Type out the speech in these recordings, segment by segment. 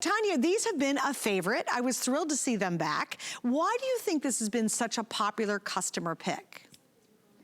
Tanya, these have been a favorite. I was thrilled to see them back. Why do you think this has been such a popular customer pick?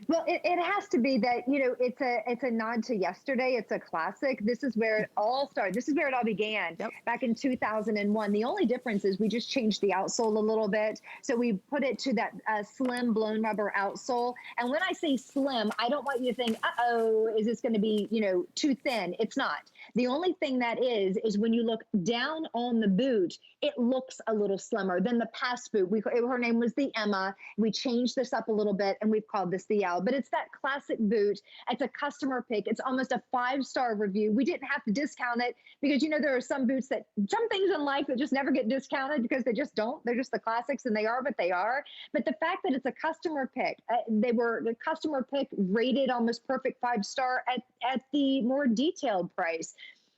Well, it has to be that, you know, it's a nod to yesterday. It's a classic. This is where it all started. This is where it all began back in 2001. The only difference is we just changed the outsole a little bit. So we put it to that slim blown rubber outsole. And when I say slim, I don't want you to think, uh-oh, is this going to be, you know, too thin? It's not. The only thing that is when you look down on the boot, it looks a little slimmer than the past boot. Her name was the Emma. We changed this up a little bit and we've called this the L, but it's that classic boot. It's a customer pick. It's almost a 5-star review. We didn't have to discount it because, you know, there are some boots that, some things in life that just never get discounted because they just don't. They're just the classics and they are what they are. But the fact that it's a customer pick, they were the customer pick rated almost perfect 5-star at the more detailed price,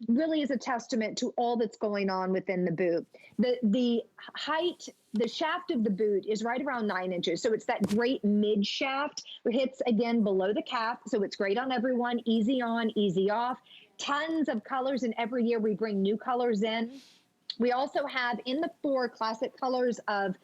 really is a testament to all that's going on within the boot. The height, the shaft of the boot is right around 9 inches. So it's that great mid shaft. It hits again below the calf. So it's great on everyone, easy on, easy off. Tons of colors, and every year we bring new colors in. We also have in the 4 classic colors of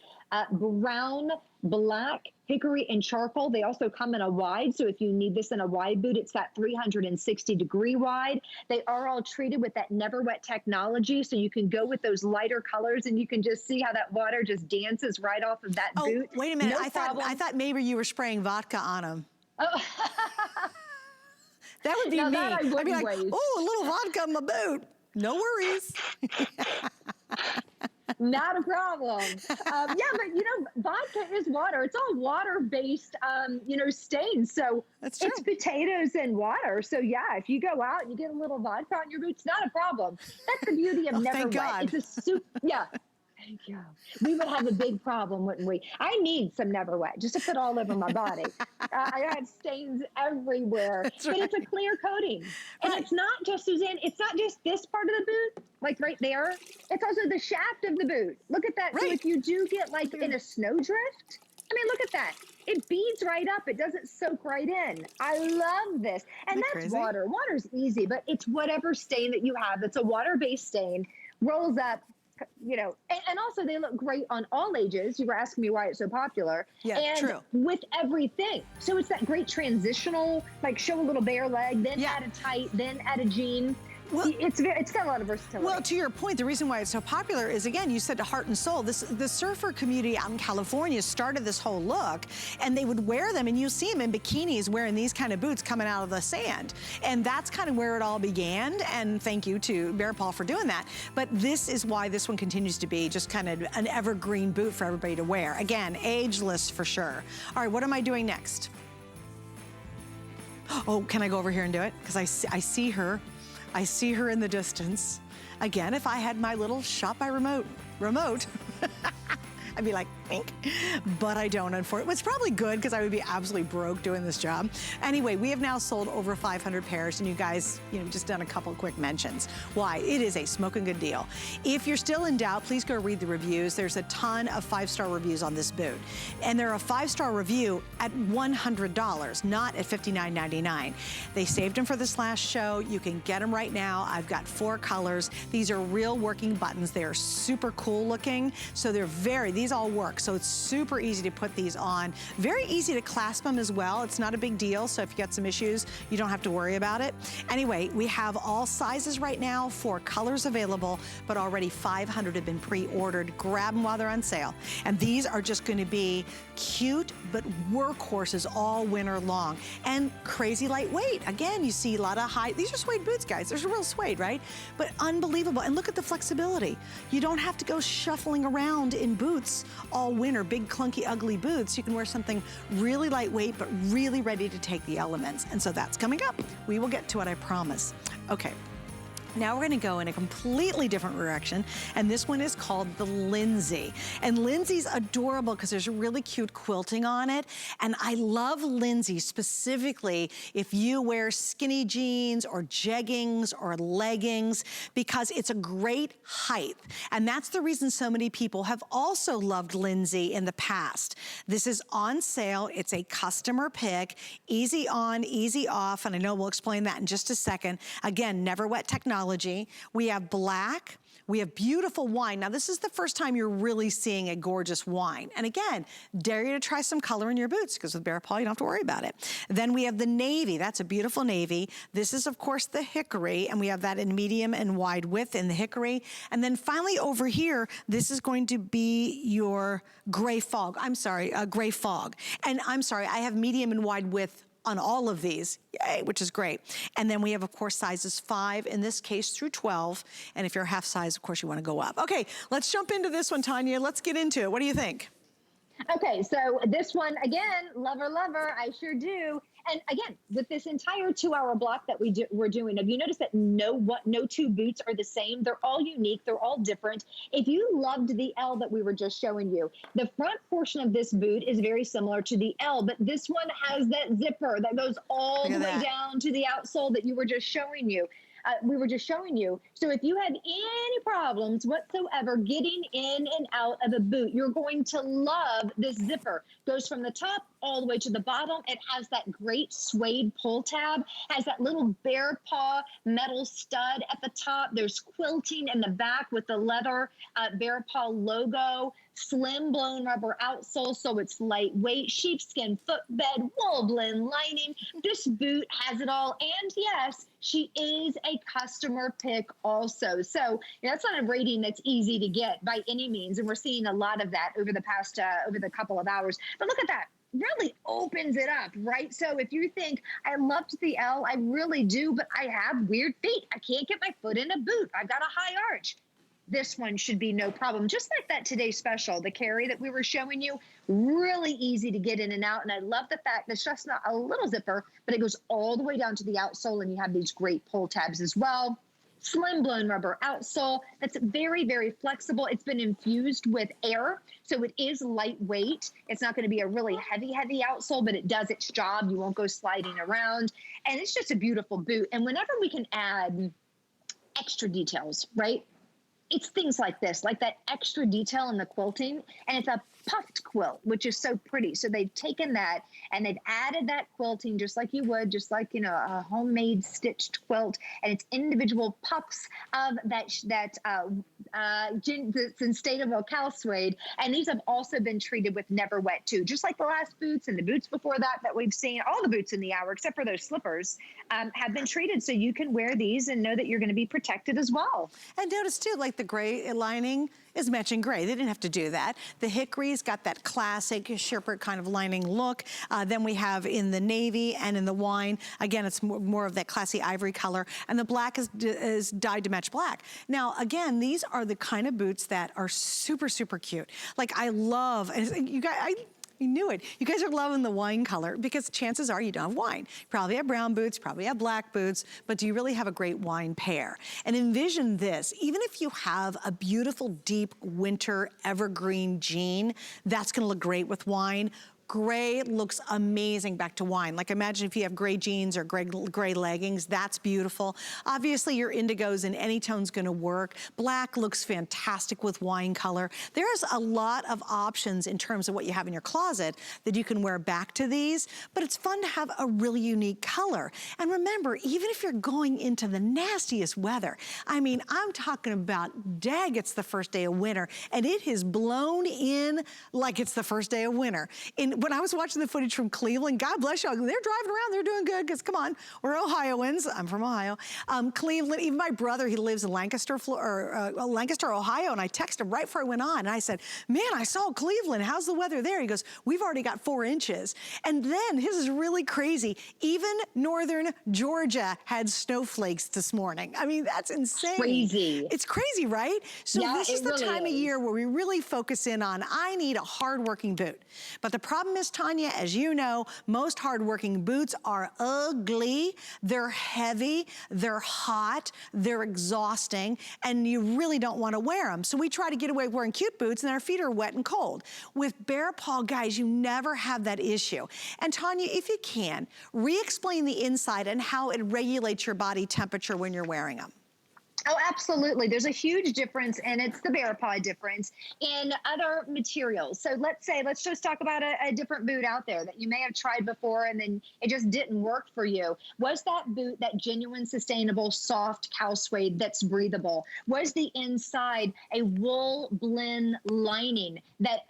brown, black, hickory, and charcoal. They also come in a wide. So if you need this in a wide boot, it's that 360-degree wide. They are all treated with that never wet technology. So you can go with those lighter colors and you can just see how that water just dances right off of that boot. Oh, wait a minute. No I thought maybe you were spraying vodka on them. Oh. That would be now me. That I'd be like, oh, a little vodka on my boot. No worries. Not a problem. Yeah, but you know, vodka is water. It's all water-based, you know, stains. So it's potatoes and water. So yeah, if you go out and you get a little vodka on your boots, not a problem. That's the beauty of never wet. God. It's a soup. Yeah. Thank you. We would have a big problem, wouldn't we? I need some never wet just to put all over my body. I have stains everywhere, but it's a clear coating. And it's not just, Suzanne, it's not just this part of the boot, like right there. It's also the shaft of the boot. Look at that. So if you do get like in a snowdrift, I mean, look at that. It beads right up. It doesn't soak right in. I love this. And that's crazy? Water. Water's easy, but it's whatever stain that you have. It's a water-based stain, rolls up, you know, and also they look great on all ages. You were asking me why it's so popular. Yeah, and with everything. So it's that great transitional, like show a little bare leg, then add a tight, then add a jean. Well, it's got a lot of versatility. Well, to your point, the reason why it's so popular is, again, you said to heart and soul. The surfer community out in California started this whole look, and they would wear them, and you see them in bikinis wearing these kind of boots coming out of the sand. And that's kind of where it all began, and thank you to BEARPAW for doing that. But this is why this one continues to be just kind of an evergreen boot for everybody to wear. Again, ageless for sure. All right, what am I doing next? Oh, can I go over here and do it? Because I see her. I see her in the distance. Again, if I had my little shop by remote, I'd be like, think, but I don't, unfortunately. It's probably good because I would be absolutely broke doing this job. Anyway, we have now sold over 500 pairs, and you guys, you know, just done a couple quick mentions. Why? It is a smoking good deal. If you're still in doubt, please go read the reviews. There's a ton of 5-star reviews on this boot. And they're a 5-star review at $100, not at $59.99. They saved them for this last show. You can get them right now. I've got 4 colors. These are real working buttons. They are super cool looking. So they're these all work. So it's super easy to put these on. Very easy to clasp them as well. It's not a big deal. So if you got some issues, you don't have to worry about it. Anyway, we have all sizes right now, 4 colors available, but already 500 have been pre-ordered. Grab them while they're on sale. And these are just going to be cute, but workhorses all winter long. And crazy lightweight. Again, you see a lot of these are suede boots, guys. There's a real suede, right? But unbelievable. And look at the flexibility. You don't have to go shuffling around in boots all winter, big, clunky, ugly boots. You can wear something really lightweight, but really ready to take the elements. And so that's coming up. We will get to it, I promise. Okay. Now we're gonna go in a completely different direction, and this one is called the Lindsay. And Lindsay's adorable because there's really cute quilting on it, and I love Lindsay specifically if you wear skinny jeans or jeggings or leggings, because it's a great height. And that's the reason so many people have also loved Lindsay in the past. This is on sale. It's a customer pick, easy on, easy off, and I know we'll explain that in just a second. Again, never wet technology. We have black, We have beautiful wine. Now, this is the first time you're really seeing a gorgeous wine. And again, dare you to try some color in your boots, because with BEARPAW, you don't have to worry about it. Then we have the navy. That's a beautiful navy. This is, of course, the hickory, and we have that in medium and wide width in the hickory. And then finally over here, this is going to be your gray fog. I'm sorry, gray fog. And I'm sorry, I have medium and wide width on all of these, yay, which is great. And then we have, of course, sizes 5, in this case, through 12. And if you're half size, of course, you want to go up. Okay, let's jump into this one, Tanya. Let's get into it. What do you think? Okay, so this one, again, lover, I sure do. And again, with this entire 2-hour block that we're doing, have you noticed that no two boots are the same? They're all unique. They're all different. If you loved the L that we were just showing you, the front portion of this boot is very similar to the L, but this one has that zipper that goes all the way down to the outsole that you were just showing you. So if you had any problems whatsoever getting in and out of a boot, you're going to love this zipper. Goes from the top all the way to the bottom. It has that great suede pull tab, has that little BEARPAW metal stud at the top. There's quilting in the back with the leather BEARPAW logo, slim blown rubber outsole, so it's lightweight, sheepskin footbed, wool blend lining. This boot has it all. And yes, she is a customer pick also. So that's not a rating that's easy to get by any means. And we're seeing a lot of that over the past, over the couple of hours. But look at that. Really opens it up, right? So if you think, I loved the L, I really do, but I have weird feet. I can't get my foot in a boot. I've got a high arch. This one should be no problem. Just like that today's special, the carry that we were showing you, really easy to get in and out. And I love the fact that it's just not a little zipper, but it goes all the way down to the outsole, and you have these great pull tabs as well. Slim blown rubber outsole that's very, very flexible. It's been infused with air, so it is lightweight. It's not going to be a really heavy outsole, but it does its job. You won't go sliding around. And it's just a beautiful boot. And whenever we can add extra details, right? It's things like this, like that extra detail in the quilting, and it's a puffed quilt, which is so pretty. So they've taken that and they've added that quilting just like you would, just like, you know, a homemade stitched quilt, and it's individual puffs of that's in state of cow suede. And these have also been treated with Never Wet too, just like the last boots and the boots before that we've seen. All the boots in the hour, except for those slippers, have been treated. So you can wear these and know that you're going to be protected as well. And notice too, like the gray lining is matching gray. They didn't have to do that. The hickory's got that classic Sherpa kind of lining look. Then we have in the navy and in the wine, again, it's more of that classy ivory color. And the black is dyed to match black. Now, again, these are the kind of boots that are super, super cute. Like I love, and you guys, you knew it. You guys are loving the wine color because chances are you don't have wine. You probably have brown boots, probably have black boots, but do you really have a great wine pair? And envision this, even if you have a beautiful deep winter evergreen jean, that's gonna look great with wine. Gray looks amazing back to wine. Like imagine if you have gray jeans or gray leggings, that's beautiful. Obviously your indigos in any tone's gonna work. Black looks fantastic with wine color. There's a lot of options in terms of what you have in your closet that you can wear back to these, but it's fun to have a really unique color. And remember, even if you're going into the nastiest weather, I mean, I'm talking about, dag, it's the first day of winter, and it has blown in like it's the first day of winter. When I was watching the footage from Cleveland, God bless y'all, they're driving around, they're doing good, because come on, we're Ohioans. I'm from Ohio. Cleveland, even my brother, he lives in Lancaster, Ohio, and I texted him right before I went on, and I said, man, I saw Cleveland, how's the weather there? He goes, we've already got 4 inches. And then, this is really crazy, even northern Georgia had snowflakes this morning. I mean, that's insane. Crazy. It's crazy, right? So yeah, this is the time of year where we really focus in on, I need a hardworking boot. But the problem is, Tanya, as you know, most hardworking boots are ugly, they're heavy, they're hot, they're exhausting, and you really don't want to wear them. So we try to get away with wearing cute boots and our feet are wet and cold. With BEARPAW, guys, you never have that issue. And Tanya, if you can, re-explain the inside and how it regulates your body temperature when you're wearing them. Oh, absolutely. There's a huge difference, and it's the BEARPAW difference in other materials. So let's just talk about a different boot out there that you may have tried before and then it just didn't work for you. Was that boot that genuine, sustainable, soft cow suede that's breathable? Was the inside a wool blend lining that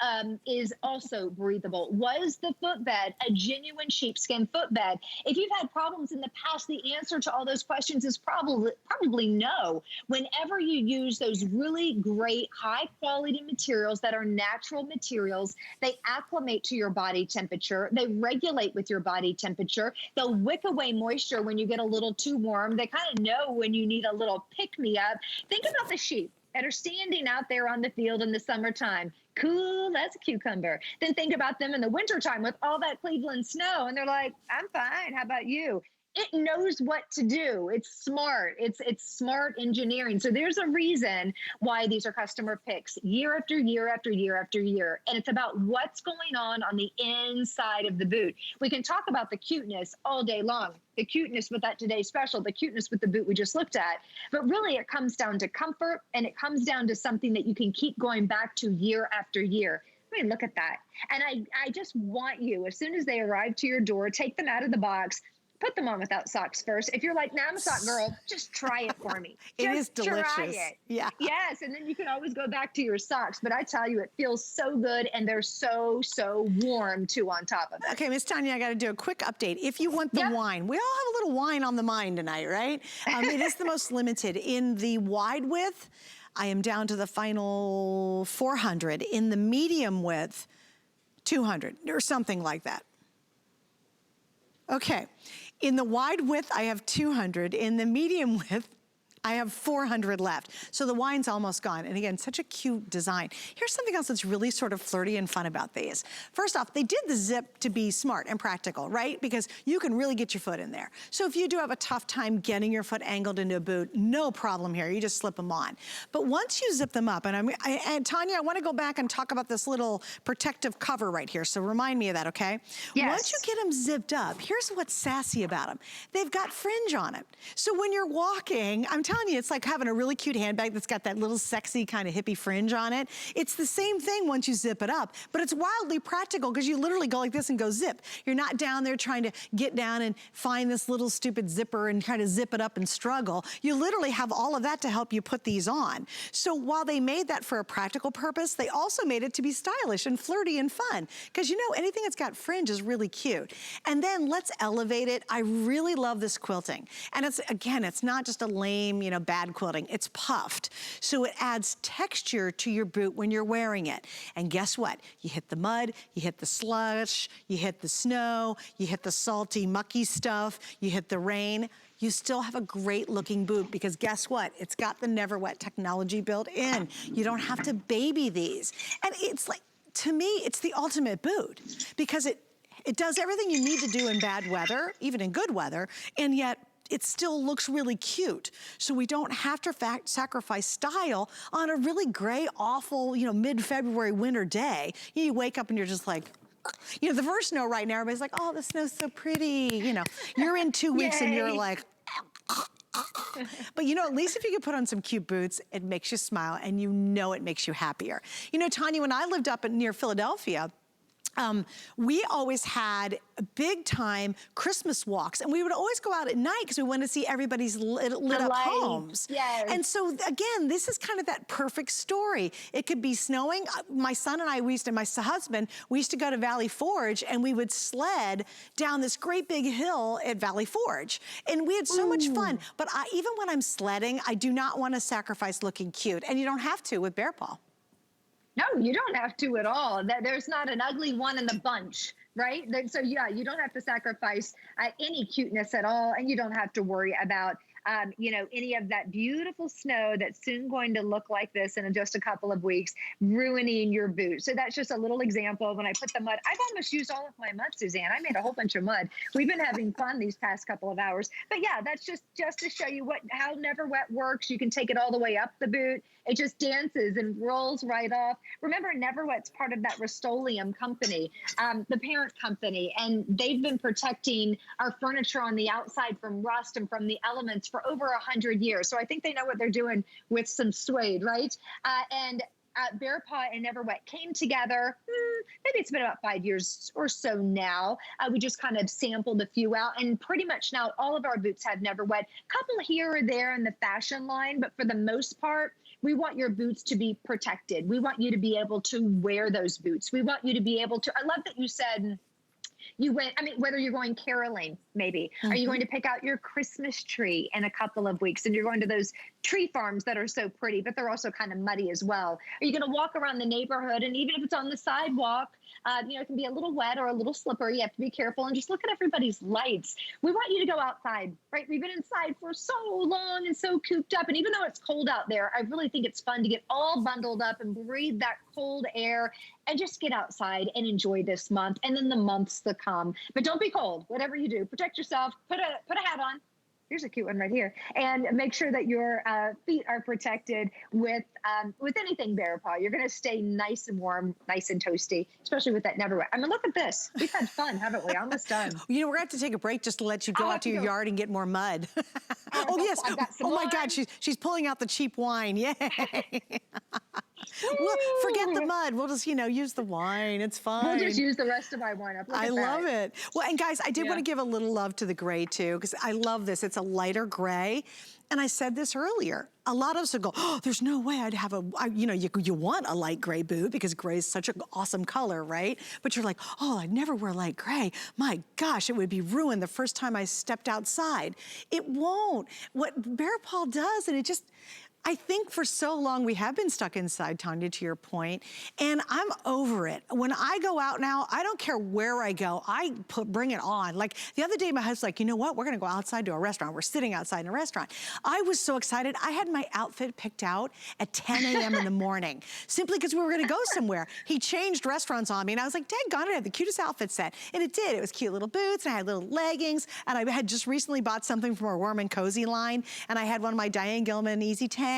is also breathable? Was the footbed a genuine sheepskin footbed? If you've had problems in the past, the answer to all those questions is probably no. Whenever you use those really great high quality materials that are natural materials, they acclimate to your body temperature. They regulate with your body temperature. They'll wick away moisture when you get a little too warm. They kind of know when you need a little pick me up. Think about the sheep that are standing out there on the field in the summertime. Cool as a cucumber. Then think about them in the wintertime with all that Cleveland snow. And they're like, I'm fine. How about you? It knows what to do. It's smart. It's smart engineering. So there's a reason why these are customer picks year after year after year after year. And it's about what's going on the inside of the boot. We can talk about the cuteness all day long. The cuteness with that Today Special, the cuteness with the boot we just looked at. But really it comes down to comfort, and it comes down to something that you can keep going back to year after year. I mean, look at that. And I just want you, as soon as they arrive to your door, take them out of the box, put them on without socks first. If you're like, nah, I'm a sock girl, just try it for me. It is delicious. Try it. Yeah. Yes, and then you can always go back to your socks. But I tell you, it feels so good, and they're so warm, too, on top of it. Okay, Miss Tanya, I got to do a quick update. If you want the wine, we all have a little wine on the mind tonight, right? It is the most limited. In the wide width, I am down to the final 400. In the medium width, 200 or something like that. Okay. In the wide width, I have 200. In the medium width, I have 400 left. So the wine's almost gone. And again, such a cute design. Here's something else that's really sort of flirty and fun about these. First off, they did the zip to be smart and practical, right? Because you can really get your foot in there. So if you do have a tough time getting your foot angled into a boot, no problem here. You just slip them on. But once you zip them up, and Tanya, I want to go back and talk about this little protective cover right here. So remind me of that, okay? Yes. Once you get them zipped up, here's what's sassy about them. They've got fringe on it. So when you're walking, I'm telling you, it's like having a really cute handbag that's got that little sexy kind of hippie fringe on it. It's the same thing once you zip it up, but it's wildly practical because you literally go like this and go zip. You're not down there trying to get down and find this little stupid zipper and try to zip it up and struggle. You literally have all of that to help you put these on. So while they made that for a practical purpose, they also made it to be stylish and flirty and fun, because you know, anything that's got fringe is really cute. And then let's elevate it. I really love this quilting. And it's, again, it's not just a lame, you know, bad quilting, it's puffed. So it adds texture to your boot when you're wearing it. And guess what? You hit the mud, you hit the slush, you hit the snow, you hit the salty, mucky stuff, you hit the rain, you still have a great looking boot, because guess what? It's got the Never Wet technology built in. You don't have to baby these. And it's like, to me, it's the ultimate boot, because it does everything you need to do in bad weather, even in good weather, and yet it still looks really cute. So we don't have to sacrifice style on a really gray, awful, you know, mid-February winter day. You wake up and you're just like, you know, the first snow right now, everybody's like, oh, the snow's so pretty. You know, you're in 2 weeks and you're like, but you know, at least if you can put on some cute boots, it makes you smile, and you know it makes you happier. You know, Tanya, when I lived up near Philadelphia, we always had big time Christmas walks, and we would always go out at night because we wanted to see everybody's lit up homes. Yes. And so again, this is kind of that perfect story. It could be snowing. My son and I, my husband, we used to go to Valley Forge, and we would sled down this great big hill at Valley Forge. And we had so much fun. But even when I'm sledding, I do not want to sacrifice looking cute. And you don't have to with BEARPAW. No, you don't have to at all. There's not an ugly one in the bunch, right? So yeah, you don't have to sacrifice any cuteness at all, and you don't have to worry about you know, any of that beautiful snow that's soon going to look like this in just a couple of weeks, ruining your boot. So that's just a little example of when I put the mud. I've almost used all of my mud, Suzanne. I made a whole bunch of mud. We've been having fun these past couple of hours. But yeah, that's just to show you how Never Wet works. You can take it all the way up the boot. It just dances and rolls right off. Remember, Never Wet's part of that Rust-Oleum company, the parent company, and they've been protecting our furniture on the outside from rust and from the elements for over 100 years. So I think they know what they're doing with some suede, right? BEARPAW and Never Wet came together, maybe it's been about 5 years or so now. We just kind of sampled a few out, and pretty much now all of our boots have Never Wet. Couple here or there in the fashion line, but for the most part, we want your boots to be protected. We want you to be able to wear those boots. We want you to be able to, I love that you said, you went, I mean, whether you're going caroling, maybe. Are you going to pick out your Christmas tree in a couple of weeks? And you're going to those tree farms that are so pretty, but they're also kind of muddy as well. Are you going to walk around the neighborhood? And even if it's on the sidewalk, you know, it can be a little wet or a little slippery. You have to be careful and just look at everybody's lights. We want you to go outside, right? We've been inside for so long and so cooped up. And even though it's cold out there, I really think it's fun to get all bundled up and breathe that cold air and just get outside and enjoy this month and then the months to come. But don't be cold. Whatever you do, protect yourself, put a hat on. Here's a cute one right here. And make sure that your feet are protected with anything BEARPAW. You're going to stay nice and warm, nice and toasty, especially with that Never Wet. I mean, look at this. We've had fun, haven't we? Almost done. You know, we're going to have to take a break just to let you go out to your yard and get more mud. Oh, yes. Oh, my God. She's pulling out the cheap wine. Yay. Well, forget the mud. We'll just, you know, use the wine. It's fine. We'll just use the rest of my wine up. I love it. Well, and guys, I did want to give a little love to the gray too, because I love this. It's a lighter gray. And I said this earlier. A lot of us would go, oh, there's no way I'd have you know, you want a light gray boot because gray is such an awesome color, right? But you're like, oh, I'd never wear light gray. My gosh, it would be ruined the first time I stepped outside. It won't. What BEARPAW does, and it just, I think for so long we have been stuck inside, Tanya, to your point, and I'm over it. When I go out now, I don't care where I go, I bring it on. Like the other day, my husband's like, you know what? We're gonna go outside to a restaurant. We're sitting outside in a restaurant. I was so excited. I had my outfit picked out at 10 a.m. in the morning, simply because we were gonna go somewhere. He changed restaurants on me, and I was like, daggone it, I had the cutest outfit set. And it did. It was cute little boots, and I had little leggings, and I had just recently bought something from our Warm and Cozy line, and I had one of my Diane Gilman Easy Tanks.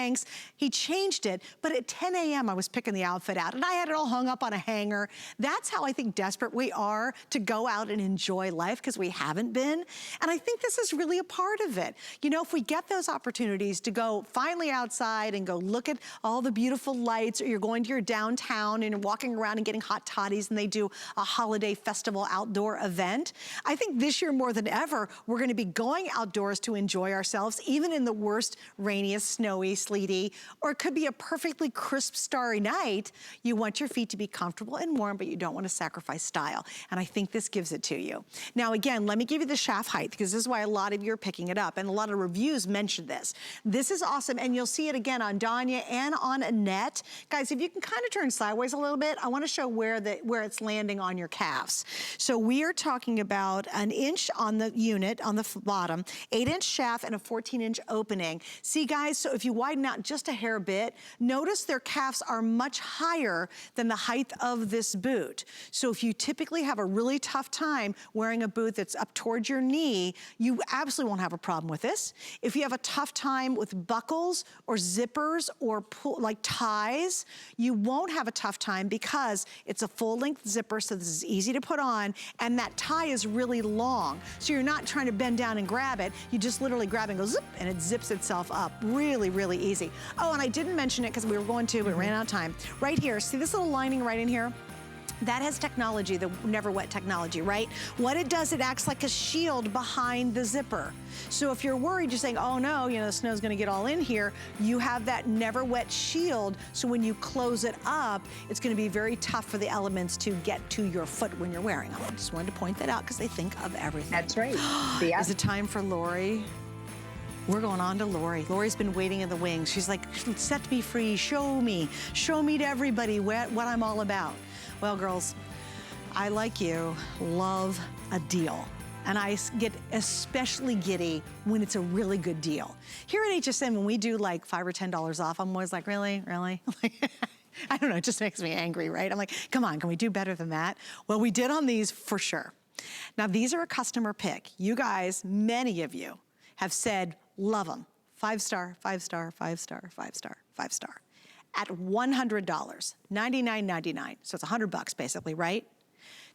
He changed it, but at 10 a.m. I was picking the outfit out, and I had it all hung up on a hanger. That's how I think desperate we are to go out and enjoy life, because we haven't been. And I think this is really a part of it. You know, if we get those opportunities to go finally outside and go look at all the beautiful lights, or you're going to your downtown and you're walking around and getting hot toddies, and they do a holiday festival outdoor event. I think this year more than ever, we're gonna be going outdoors to enjoy ourselves, even in the worst, rainiest, snowy, sleety, or it could be a perfectly crisp, starry night. You want your feet to be comfortable and warm, but you don't want to sacrifice style. And I think this gives it to you. Now, again, let me give you the shaft height, because this is why a lot of you are picking it up, and a lot of reviews mention this. This is awesome, and you'll see it again on Danya and on Annette. Guys, if you can kind of turn sideways a little bit, I want to show where it's landing on your calves. So we are talking about an inch on the unit, on the bottom, 8-inch shaft and a 14-inch opening. See, guys, so if you widen out just a hair bit, notice their calves are much higher than the height of this boot. So if you typically have a really tough time wearing a boot that's up towards your knee, you absolutely won't have a problem with this. If you have a tough time with buckles or zippers or like ties, you won't have a tough time, because it's a full-length zipper, so this is easy to put on, and that tie is really long. So you're not trying to bend down and grab it. You just literally grab and go zip, and it zips itself up. Really, really easy. Oh, and I didn't mention it because we were going to, but ran out of time. Right here, see this little lining right in here? That has technology, the Never Wet technology, right? What it does, it acts like a shield behind the zipper. So if you're worried, you're saying, oh no, you know, the snow's gonna get all in here, you have that Never Wet shield, so when you close it up, it's gonna be very tough for the elements to get to your foot when you're wearing them. I just wanted to point that out because they think of everything. That's right. Yeah. Is it time for Lori? We're going on to Lori. Lori's been waiting in the wings. She's like, set me free, show me to everybody what I'm all about. Well, girls, I, like you, love a deal. And I get especially giddy when it's a really good deal. Here at HSN, when we do like $5 or $10 off, I'm always like, really? I don't know, it just makes me angry, right? I'm like, come on, can we do better than that? Well, we did on these for sure. Now, these are a customer pick. You guys, many of you, have said, love them. 5-star, 5-star, 5-star, 5-star, 5-star. At $100, $99.99. So it's $100 basically, right?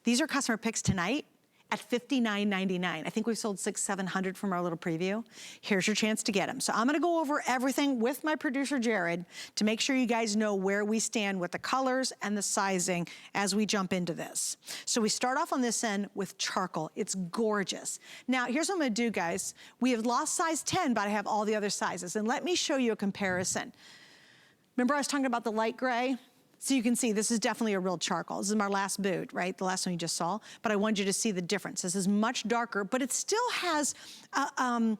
These are customer picks tonight, at $59.99. I think we've sold 700 from our little preview. Here's your chance to get them. So I'm gonna go over everything with my producer, Jared, to make sure you guys know where we stand with the colors and the sizing as we jump into this. So we start off on this end with charcoal. It's gorgeous. Now, here's what I'm gonna do, guys. We have lost size 10, but I have all the other sizes. And let me show you a comparison. Remember I was talking about the light gray? So you can see this is definitely a real charcoal. This is my last boot, right? The last one you just saw. But I wanted you to see the difference. This is much darker, but it still has a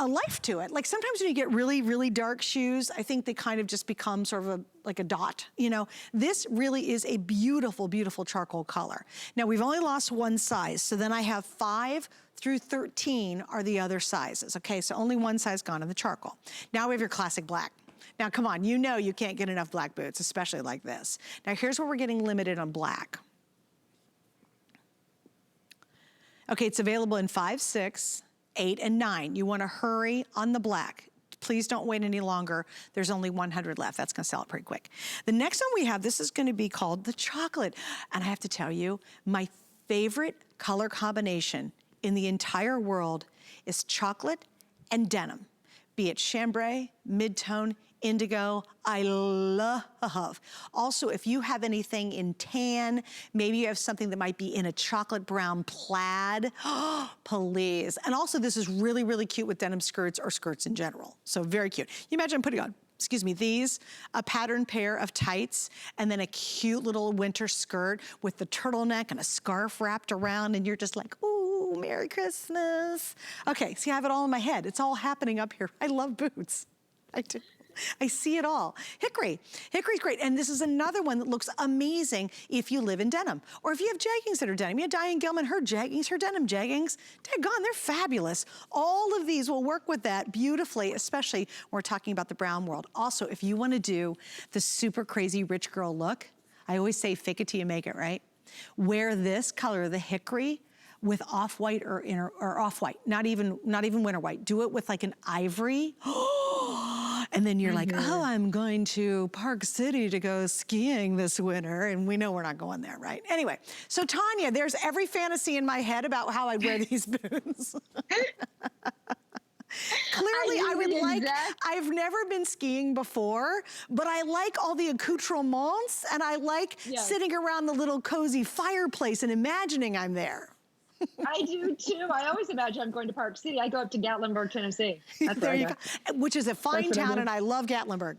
life to it. Like sometimes when you get really, really dark shoes, I think they kind of just become sort of like a dot, you know? This really is a beautiful, beautiful charcoal color. Now we've only lost one size, so then I have 5 through 13 are the other sizes, okay? So only one size gone in the charcoal. Now we have your classic black. Now, come on, you know you can't get enough black boots, especially like this. Now, here's where we're getting limited on black. Okay, it's available in 5, 6, 8, and 9. You wanna hurry on the black. Please don't wait any longer. There's only 100 left. That's gonna sell it pretty quick. The next one we have, this is gonna be called the chocolate. And I have to tell you, my favorite color combination in the entire world is chocolate and denim. Be it chambray, mid-tone, indigo, I love. Also, if you have anything in tan, maybe you have something that might be in a chocolate brown plaid, please. And also this is really, really cute with denim skirts or skirts in general. So very cute. You imagine putting on, excuse me, these, a patterned pair of tights, and then a cute little winter skirt with the turtleneck and a scarf wrapped around, and you're just like, ooh, Merry Christmas. Okay, see, I have it all in my head. It's all happening up here. I love boots. I do. I see it all. Hickory. Hickory's great. And this is another one that looks amazing if you live in denim. Or if you have jeggings that are denim. You have Diane Gilman, her jeggings, her denim jeggings. Daggone, they're fabulous. All of these will work with that beautifully, especially when we're talking about the brown world. Also, if you want to do the super crazy rich girl look, I always say fake it till you make it, right? Wear this color, the hickory, with off-white or off-white, not even winter white. Do it with like an ivory. And then you're like, oh, I'm going to Park City to go skiing this winter. And we know we're not going there, right? Anyway, so Tanya, there's every fantasy in my head about how I'd wear these boots. Clearly, I would like, I've never been skiing before, but I like all the accoutrements and I like sitting around the little cozy fireplace and imagining I'm there. I do too. I always imagine I'm going to Park City. I go up to Gatlinburg, Tennessee. That's there you go. Which is a fine town, and I love Gatlinburg.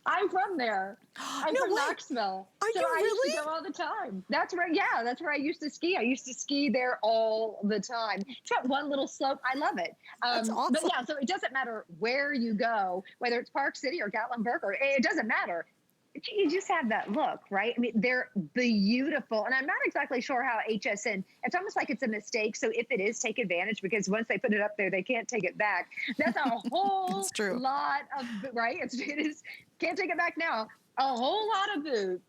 I'm from there. I'm from Knoxville. Are you really? I used to go all the time. That's right. Yeah, that's where I used to ski. I used to ski there all the time. It's got one little slope. I love it. That's awesome. But yeah, so it doesn't matter where you go, whether it's Park City or Gatlinburg, or it doesn't matter. You just have that look, right? I mean, they're beautiful. And I'm not exactly sure how HSN, it's almost like it's a mistake. So if it is, take advantage, because once they put it up there, they can't take it back. That's a whole lot of, right? It is, can't take it back now. A whole lot of boot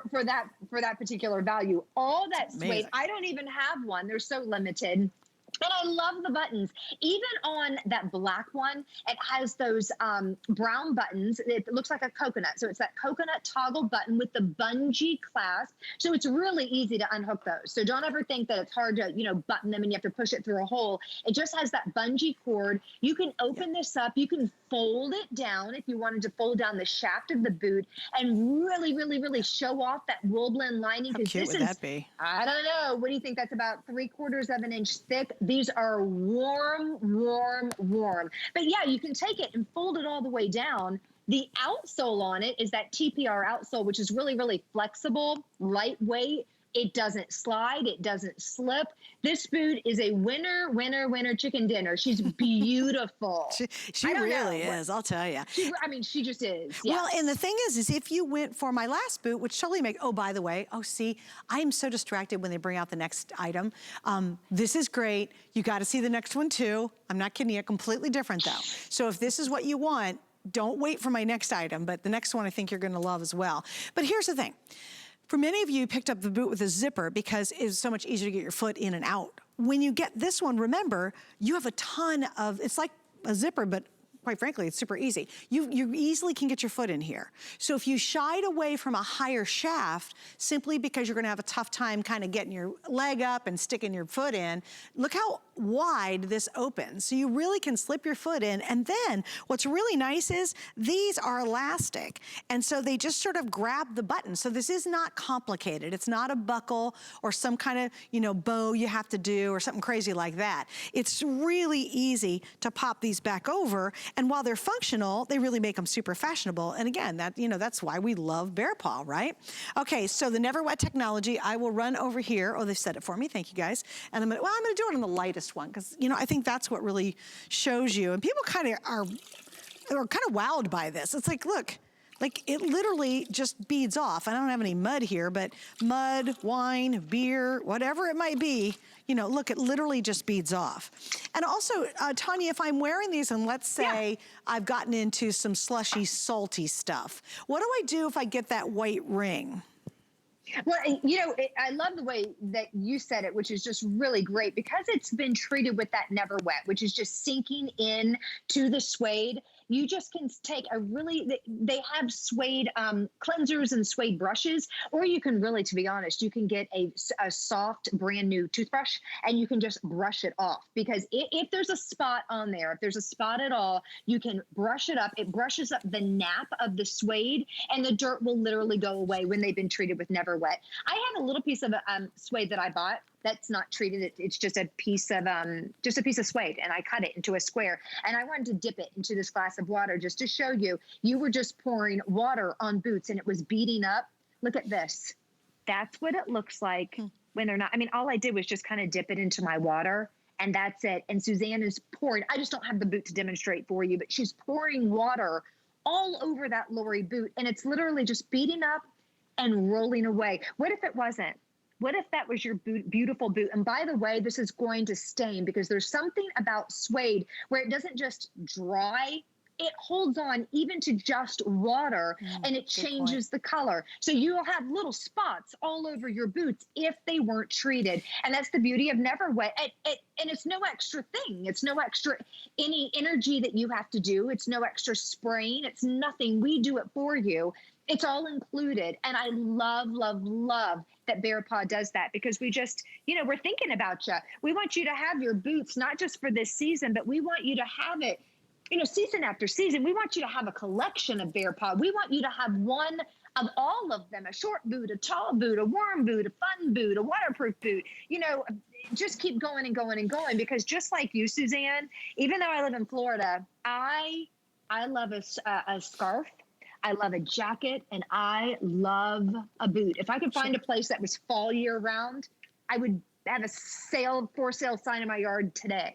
for that particular value. All that suede, I don't even have one. They're so limited. And I love the buttons. Even on that black one, it has those brown buttons. It looks like a coconut. So it's that coconut toggle button with the bungee clasp. So it's really easy to unhook those. So don't ever think that it's hard to, you know, button them and you have to push it through a hole. It just has that bungee cord. You can open this up. You can fold it down if you wanted to fold down the shaft of the boot and really, really, really show off that wool blend lining. How cute would that be? I don't know. What do you think? That's about 3/4 of an inch thick. These are warm, warm, warm. But yeah, you can take it and fold it all the way down. The outsole on it is that TPR outsole, which is really, really flexible, lightweight. It doesn't slide. It doesn't slip. This boot is a winner, winner, winner chicken dinner. She's beautiful. she really is, I'll tell you. I mean, she just is. Yes. Well, and the thing is if you went for my last boot, which totally make, oh, by the way, oh, see, I am so distracted when they bring out the next item. This is great. You got to see the next one too. I'm not kidding you, completely different though. So if this is what you want, don't wait for my next item, but the next one I think you're going to love as well. But here's the thing. For many of you, picked up the boot with a zipper because it's so much easier to get your foot in and out. When you get this one, remember, you have a ton of, it's like a zipper, but quite frankly, it's super easy. You easily can get your foot in here. So if you shied away from a higher shaft, simply because you're gonna have a tough time kind of getting your leg up and sticking your foot in, look how wide this opens. So you really can slip your foot in. And then what's really nice is these are elastic. And so they just sort of grab the button. So this is not complicated. It's not a buckle or some kind of, you know, bow you have to do or something crazy like that. It's really easy to pop these back over. And while they're functional, they really make them super fashionable. And again, that, you know, that's why we love BEARPAW, right? Okay, so the Never Wet technology, I will run over here. Oh, they've said it for me. Thank you, guys. And I'm gonna do it on the lightest one because, you know, I think that's what really shows you. And people kind of are kind of wowed by this. It's like, look, like it literally just beads off. I don't have any mud here, but mud, wine, beer, whatever it might be, you know, look, it literally just beads off. And also, Tanya, if I'm wearing these and let's say I've gotten into some slushy, salty stuff, what do I do if I get that white ring? Well, you know, I love the way that you said it, which is just really great because it's been treated with that Never Wet, which is just sinking in to the suede. You just can take a really, they have suede cleansers and suede brushes, or you can really, to be honest, you can get a soft brand new toothbrush and you can just brush it off because if there's a spot on there, if there's a spot at all, you can brush it up. It brushes up the nap of the suede and the dirt will literally go away when they've been treated with Never Wet. I have a little piece of suede that I bought that's not treated. It's just a piece of suede, and I cut it into a square. And I wanted to dip it into this glass of water just to show you. You were just pouring water on boots, and it was beating up. Look at this. That's what it looks like when they're not. I mean, all I did was just kind of dip it into my water, and that's it. And Suzanne is pouring. I just don't have the boot to demonstrate for you, but she's pouring water all over that Lori boot, and it's literally just beating up and rolling away. What if it wasn't? What if that was your beautiful boot? And by the way, this is going to stain because there's something about suede where it doesn't just dry, it holds on even to just water and it changes the color. So you'll have little spots all over your boots if they weren't treated. And that's the beauty of Never Wet. And it's no extra thing. It's no extra any energy that you have to do. It's no extra spraying. It's nothing. We do it for you. It's all included. And I love, love, love that BEARPAW does that because we just, you know, we're thinking about you. We want you to have your boots, not just for this season, but we want you to have it, you know, season after season. We want you to have a collection of BEARPAW. We want you to have one of all of them, a short boot, a tall boot, a warm boot, a fun boot, a waterproof boot, you know, just keep going and going and going because just like you, Suzanne, even though I live in Florida, I love a scarf. I love a jacket and I love a boot. If I could find a place that was fall year round, I would have a for sale sign in my yard today.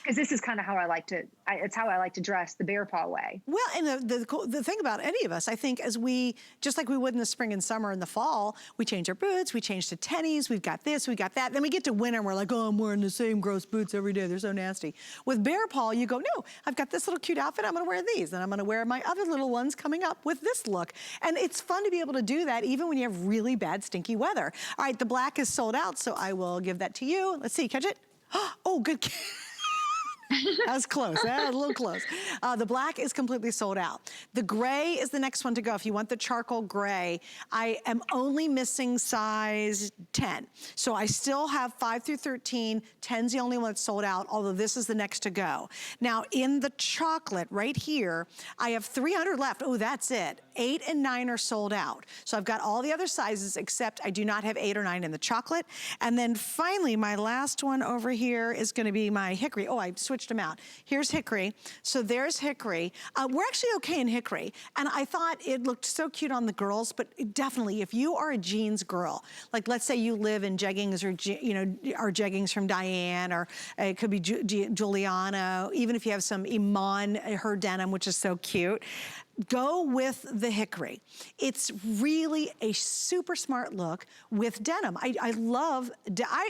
Because this is kind of how I like to, it's how I like to dress the BEARPAW way. Well, and the thing about any of us, I think, as we, just like we would in the spring and summer and the fall, we change our boots, we change to tennies, we've got this, we got that. Then we get to winter and we're like, oh, I'm wearing the same gross boots every day. They're so nasty. With BEARPAW, you go, no, I've got this little cute outfit. I'm going to wear these. And I'm going to wear my other little ones coming up with this look. And it's fun to be able to do that even when you have really bad, stinky weather. All right, the black is sold out, so I will give that to you. Let's see, catch it. Oh, good. That was close, a little close. The black is completely sold out. The gray is the next one to go. If you want the charcoal gray, I am only missing size 10. So I still have 5 through 13. 10's the only one that's sold out, although this is the next to go. Now in the chocolate right here, I have 300 left. Oh, that's it. 8 and 9 are sold out. So I've got all the other sizes except I do not have 8 or 9 in the chocolate. And then finally, my last one over here is gonna be my hickory. Oh, I switched them out. Here's hickory. So there's hickory. We're actually okay in hickory. And I thought it looked so cute on the girls, but definitely if you are a jeans girl, like let's say you live in jeggings or, you know, our jeggings from Diane, or it could be Giuliano, even if you have some Iman, her denim, which is so cute. go with the hickory. It's really a super smart look with denim. I love,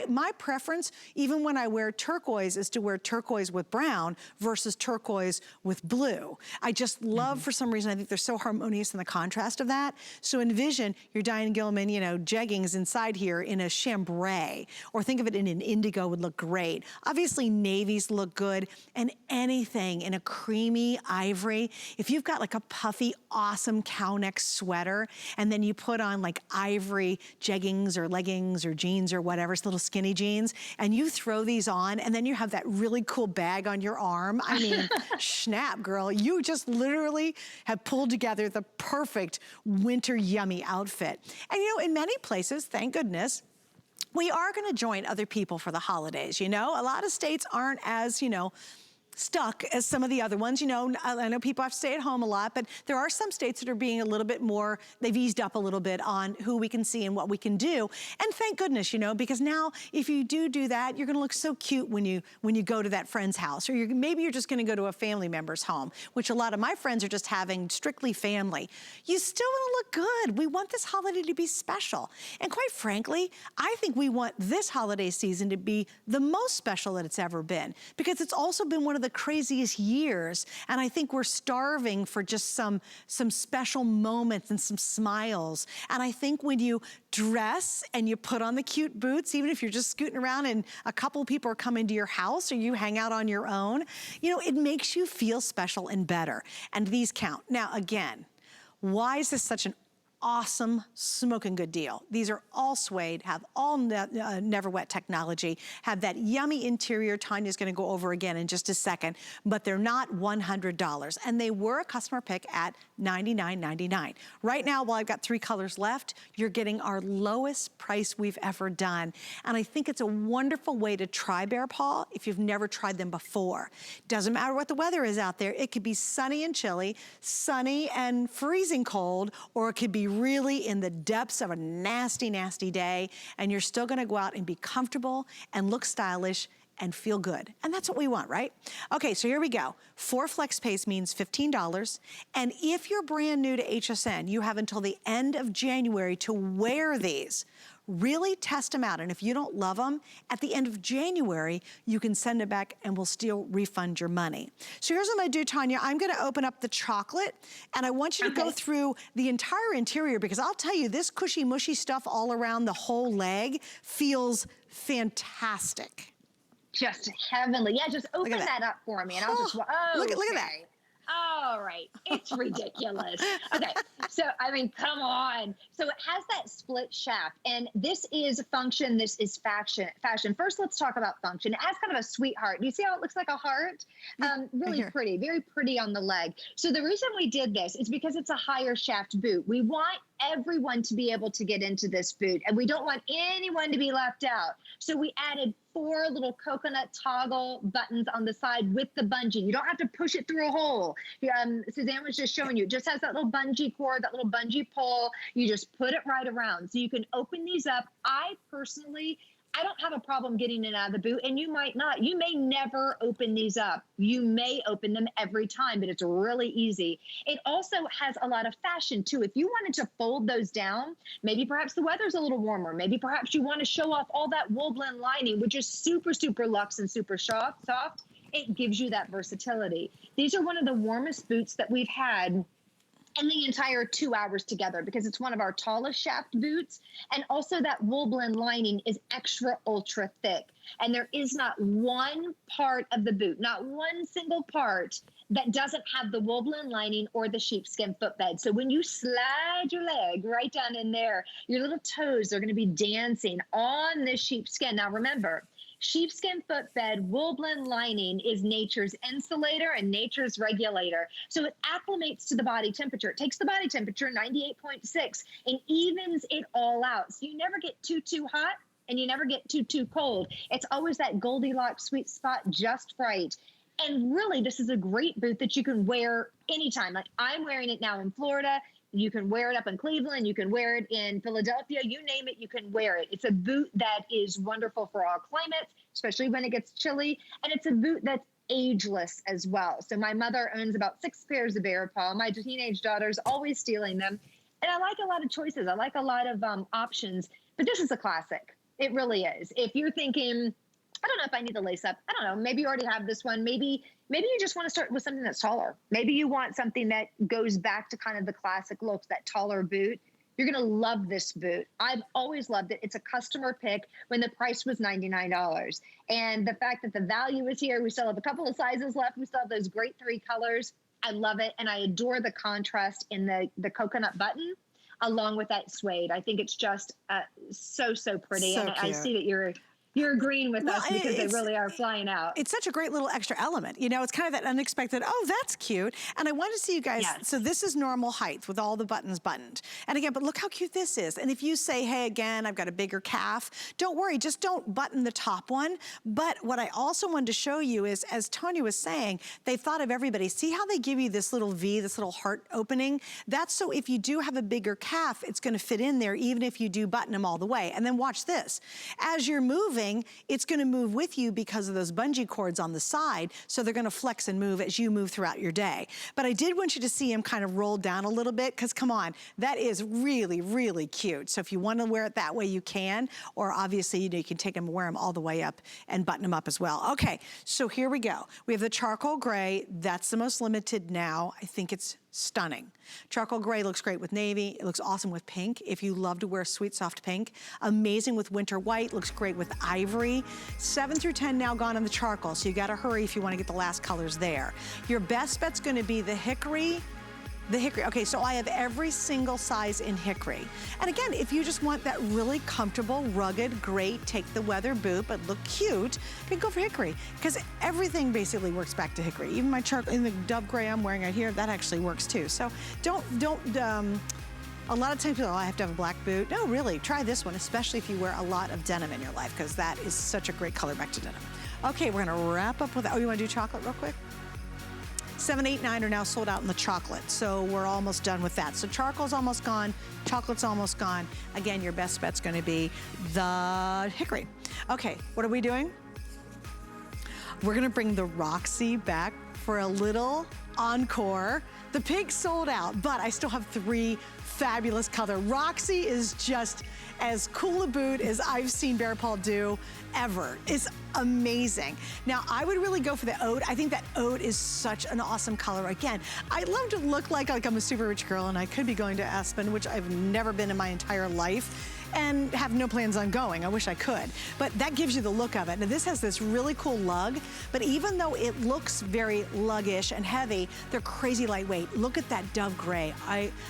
my preference, even when I wear turquoise, is to wear turquoise with brown versus turquoise with blue. I just love, for some reason, I think they're so harmonious in the contrast of that. So envision your Diane Gilman, you know, jeggings inside here in a chambray, or think of it in an indigo would look great. Obviously navies look good, and anything in a creamy ivory. If you've got like a puffy, awesome cow neck sweater, and then you put on like ivory jeggings or leggings or jeans or whatever, little skinny jeans, and you throw these on, and then you have that really cool bag on your arm. I mean, snap, girl. You just literally have pulled together the perfect winter yummy outfit. And you know, in many places, thank goodness, we are gonna join other people for the holidays, you know? A lot of states aren't as, you know, stuck as some of the other ones. You know, I know people have to stay at home a lot, but there are some states that are being a little bit more, they've eased up a little bit on who we can see and what we can do. And thank goodness, you know, because now if you do that, you're gonna look so cute when you go to that friend's house, or maybe you're just gonna go to a family member's home, which a lot of my friends are just having strictly family. You still wanna look good. We want this holiday to be special. And quite frankly, I think we want this holiday season to be the most special that it's ever been, because it's also been one of the craziest years, and I think we're starving for just some special moments and some smiles. And I think when you dress and you put on the cute boots, even if you're just scooting around and a couple people are coming to your house or you hang out on your own, you know, it makes you feel special and better. And these count. Now again, why is this such an awesome smoking good deal? These are all suede, have all never wet technology, have that yummy interior Tanya's gonna go over again in just a second, but they're not $100. And they were a customer pick at $99.99. Right now, while I've got 3 colors left, you're getting our lowest price we've ever done. And I think it's a wonderful way to try BEARPAW if you've never tried them before. Doesn't matter what the weather is out there. It could be sunny and chilly, sunny and freezing cold, or it could be really in the depths of a nasty, nasty day, and you're still gonna go out and be comfortable and look stylish and feel good. And that's what we want, right? Okay, so here we go. 4 flex pays means $15. And if you're brand new to HSN, you have until the end of January to wear these. Really test them out, and if you don't love them, at the end of January, you can send it back and we'll still refund your money. So here's what I'm gonna do, Tanya. I'm gonna open up the chocolate, and I want you to go through the entire interior, because I'll tell you, this cushy, mushy stuff all around the whole leg feels fantastic. Just heavenly. Yeah, just open that up for me, and I'll just, look at that. All right, it's ridiculous. Okay, so I mean, come on. So it has that split shaft, and this is function, this is fashion. First, let's talk about function. It has kind of a sweetheart. Do you see how it looks like a heart? Really pretty, very pretty on the leg. So the reason we did this is because it's a higher shaft boot. We want everyone to be able to get into this boot, and we don't want anyone to be left out. So we added 4 little coconut toggle buttons on the side with the bungee. You don't have to push it through a hole. Suzanne was just showing you, it just has that little bungee cord, that little bungee pole. You just put it right around. So you can open these up. I don't have a problem getting it out of the boot, and you might not. You may never open these up. You may open them every time, but it's really easy. It also has a lot of fashion too. If you wanted to fold those down, maybe perhaps the weather's a little warmer. Maybe perhaps you want to show off all that wool blend lining, which is super, super luxe and super soft. It gives you that versatility. These are one of the warmest boots that we've had in the entire 2 hours together, because it's one of our tallest shaft boots. And also that wool blend lining is extra ultra thick. And there is not one part of the boot, not one single part, that doesn't have the wool blend lining or the sheepskin footbed. So when you slide your leg right down in there, your little toes are gonna be dancing on this sheepskin. Now remember, sheepskin footbed wool blend lining is nature's insulator and nature's regulator. So it acclimates to the body temperature. It takes the body temperature, 98.6, and evens it all out. So you never get too hot and you never get too cold. It's always that Goldilocks sweet spot just right. And really, this is a great boot that you can wear anytime. Like I'm wearing it now in Florida. You can wear it up in Cleveland. You can wear it in Philadelphia. You name it, you can wear it. It's a boot that is wonderful for all climates, especially when it gets chilly. And it's a boot that's ageless as well. So my mother owns about 6 pairs of BEARPAW. My teenage daughter's always stealing them. And I like a lot of choices. I like a lot of options, but this is a classic. It really is. If you're thinking, I don't know if I need to lace up, I don't know, maybe you already have this one. Maybe you just want to start with something that's taller. Maybe you want something that goes back to kind of the classic looks, that taller boot. You're going to love this boot. I've always loved it. It's a customer pick when the price was $99. And the fact that the value is here, we still have a couple of sizes left. We still have those great 3 colors. I love it. And I adore the contrast in the coconut button along with that suede. I think it's just so pretty. So and cute. I see that you're agreeing with us because they really are flying out. It's such a great little extra element. You know, it's kind of that unexpected, oh, that's cute. And I want to see you guys, Yes. So this is normal height with all the buttons buttoned. And again, but look how cute this is. And if you say, hey, again, I've got a bigger calf, don't worry, just don't button the top one. But what I also wanted to show you is, as Tanya was saying, they thought of everybody. See how they give you this little V, this little heart opening? That's so if you do have a bigger calf, it's going to fit in there, even if you do button them all the way. And then watch this. As you're moving, it's going to move with you because of those bungee cords on the side, so they're going to flex and move as you move throughout your day. But I did want you to see him kind of roll down a little bit, because come on, that is really cute. So if you want to wear it that way, you can, or obviously, you know, you can take them and wear them all the way up and button them up as well. Okay, so here we go. We have the charcoal gray. That's the most limited now. I think it's stunning. Charcoal gray looks great with navy. It looks awesome with pink. If you love to wear sweet, soft pink. Amazing with winter white. Looks great with ivory. 7 through 10 now gone on the charcoal, so you gotta hurry if you wanna get the last colors there. Your best bet's gonna be the hickory. Okay, so I have every single size in hickory. And again, if you just want that really comfortable, rugged, great, take the weather boot, but look cute, you can go for hickory. Because everything basically works back to hickory. Even my charcoal, in the dove gray I'm wearing right here, that actually works too. So don't, a lot of times people, oh, I have to have a black boot. No, really, try this one, especially if you wear a lot of denim in your life, because that is such a great color back to denim. Okay, we're gonna wrap up with, oh, you wanna do chocolate real quick? 7, 8, 9 are now sold out in the chocolate, so we're almost done with that. So charcoal's almost gone, chocolate's almost gone. Again, your best bet's gonna be the hickory. Okay, what are we doing? We're gonna bring the Roxy back for a little encore. The pink sold out, but I still have 3 fabulous color. Roxy is just as cool a boot as I've seen BEARPAW do ever. It's amazing. Now, I would really go for the oat. I think that oat is such an awesome color. Again, I love to look like I'm a super rich girl, and I could be going to Aspen, which I've never been in my entire life, and have no plans on going. I wish I could. But that gives you the look of it. Now, this has this really cool lug, but even though it looks very luggish and heavy, they're crazy lightweight. Look at that dove gray.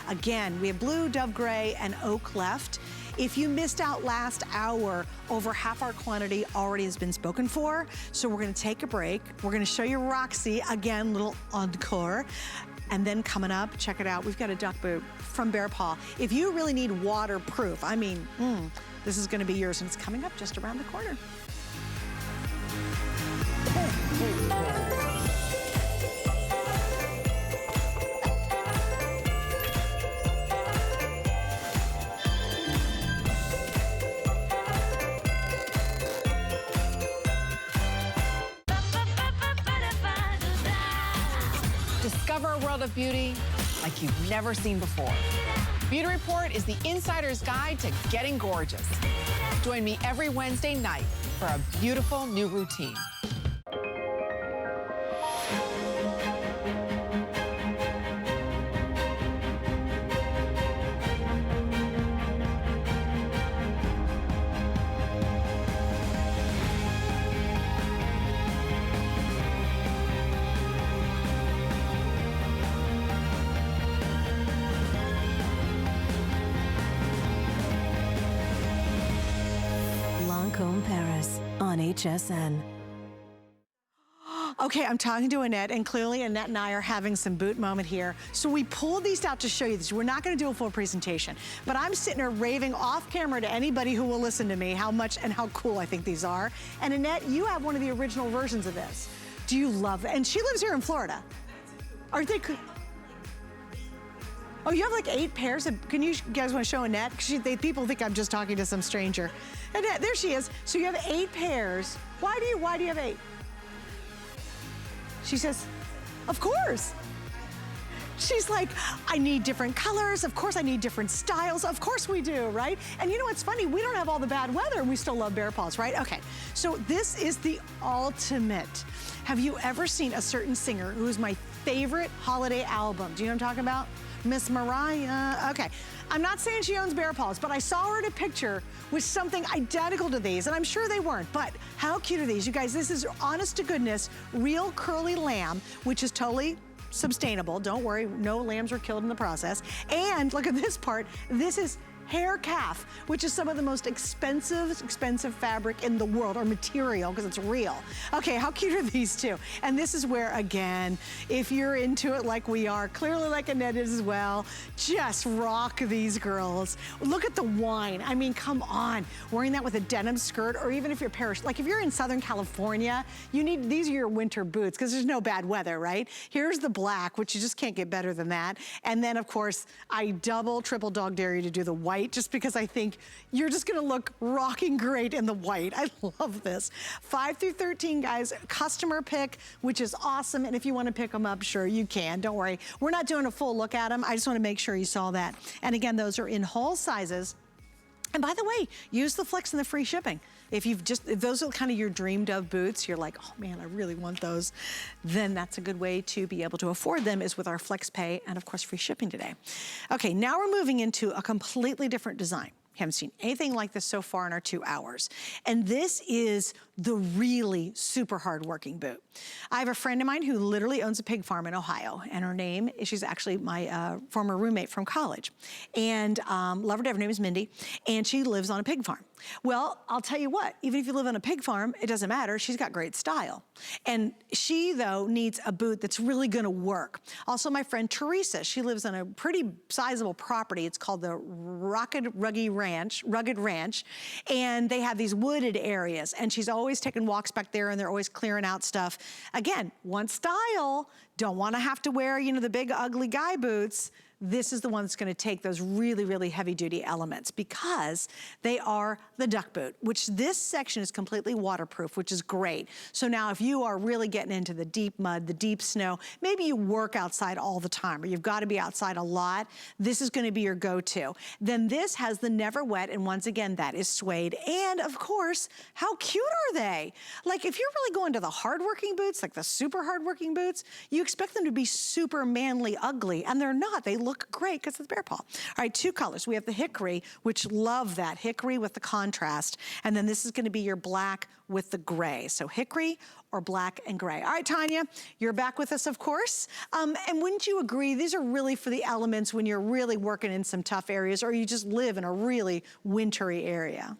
Again, we have blue, dove gray, and oak left. If you missed out last hour, over half our quantity already has been spoken for. So we're gonna take a break. We're gonna show you Roxy, again, little encore. And then coming up, check it out, we've got a duck boot from BEARPAW. If you really need waterproof, I mean, this is gonna be yours, and it's coming up just around the corner. Discover a world of beauty like you've never seen before. Beauty Report is the insider's guide to getting gorgeous. Join me every Wednesday night for a beautiful new routine. Paris on HSN. Okay, I'm talking to Annette, and clearly Annette and I are having some boot moment here. So we pulled these out to show you this. We're not gonna do a full presentation, but I'm sitting there raving off camera to anybody who will listen to me how much and how cool I think these are. And Annette, you have one of the original versions of this. Do you love it? And she lives here in Florida. Are they? Oh, you have like 8 pairs of, can you guys want to show Annette? Because people think I'm just talking to some stranger. Annette, there she is. So you have 8 pairs. Why do you have 8? She says, of course. She's like, I need different colors. Of course I need different styles. Of course we do, right? And you know what's funny? We don't have all the bad weather and we still love bear paws, right? Okay, so this is the ultimate. Have you ever seen a certain singer who is my favorite holiday album? Do you know what I'm talking about? Miss Mariah, okay. I'm not saying she owns bear paws, but I saw her in a picture with something identical to these, and I'm sure they weren't, but how cute are these? You guys, this is honest to goodness, real curly lamb, which is totally sustainable. Don't worry, no lambs were killed in the process. And look at this part, this is hair calf, which is some of the most expensive fabric in the world, or material, because it's real. Okay, how cute are these two? And this is where, again, if you're into it like we are, clearly like Annette is as well, just rock these girls. Look at the wine. I mean, come on. Wearing that with a denim skirt, or even if you're like if you're in Southern California, you need, these are your winter boots, because there's no bad weather, right? Here's the black, which you just can't get better than that. And then, of course, I double, triple dog dare you to do the white, just because I think you're just gonna look rocking great in the white. I love this. 5 through 13, guys, customer pick, which is awesome. And if you wanna pick them up, sure, you can, don't worry. We're not doing a full look at them. I just wanna make sure you saw that. And again, those are in whole sizes. And by the way, use the flex and the free shipping. If those are kind of your dreamed of boots, you're like, oh man, I really want those, then that's a good way to be able to afford them, is with our flex pay and of course free shipping today. Okay, now we're moving into a completely different design. Haven't seen anything like this so far in our 2 hours. And this is the really super hardworking boot. I have a friend of mine who literally owns a pig farm in Ohio, and her name is, she's actually my former roommate from college. And love her to death, her name is Mindy, and she lives on a pig farm. Well, I'll tell you what, even if you live on a pig farm, it doesn't matter, she's got great style. And she, though, needs a boot that's really gonna work. Also, my friend Teresa, she lives on a pretty sizable property. It's called the Rugged Ranch, and they have these wooded areas, and she's always taking walks back there, and they're always clearing out stuff. Again, one style, don't wanna have to wear, you know, the big ugly guy boots. This is the one that's gonna take those really, really heavy duty elements, because they are the duck boot, which this section is completely waterproof, which is great. So now if you are really getting into the deep mud, the deep snow, maybe you work outside all the time, or you've gotta be outside a lot, this is gonna be your go-to. Then this has the never wet, and once again, that is suede. And of course, how cute are they? Like if you're really going to the hardworking boots, like the super hardworking boots, you expect them to be super manly ugly, and they're not. They look great because it's bear paw. All right, 2 colors. We have the hickory, which love that. Hickory with the contrast. And then this is gonna be your black with the gray. So hickory or black and gray. All right, Tanya, you're back with us, of course. And wouldn't you agree, these are really for the elements when you're really working in some tough areas, or you just live in a really wintry area?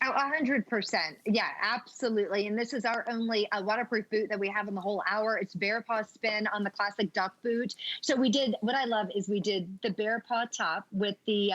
Oh, 100%. Yeah, absolutely. And this is our only waterproof boot that we have in the whole hour. It's bear paw spin on the classic duck boot. So we did, what I love is we did the bear paw top with the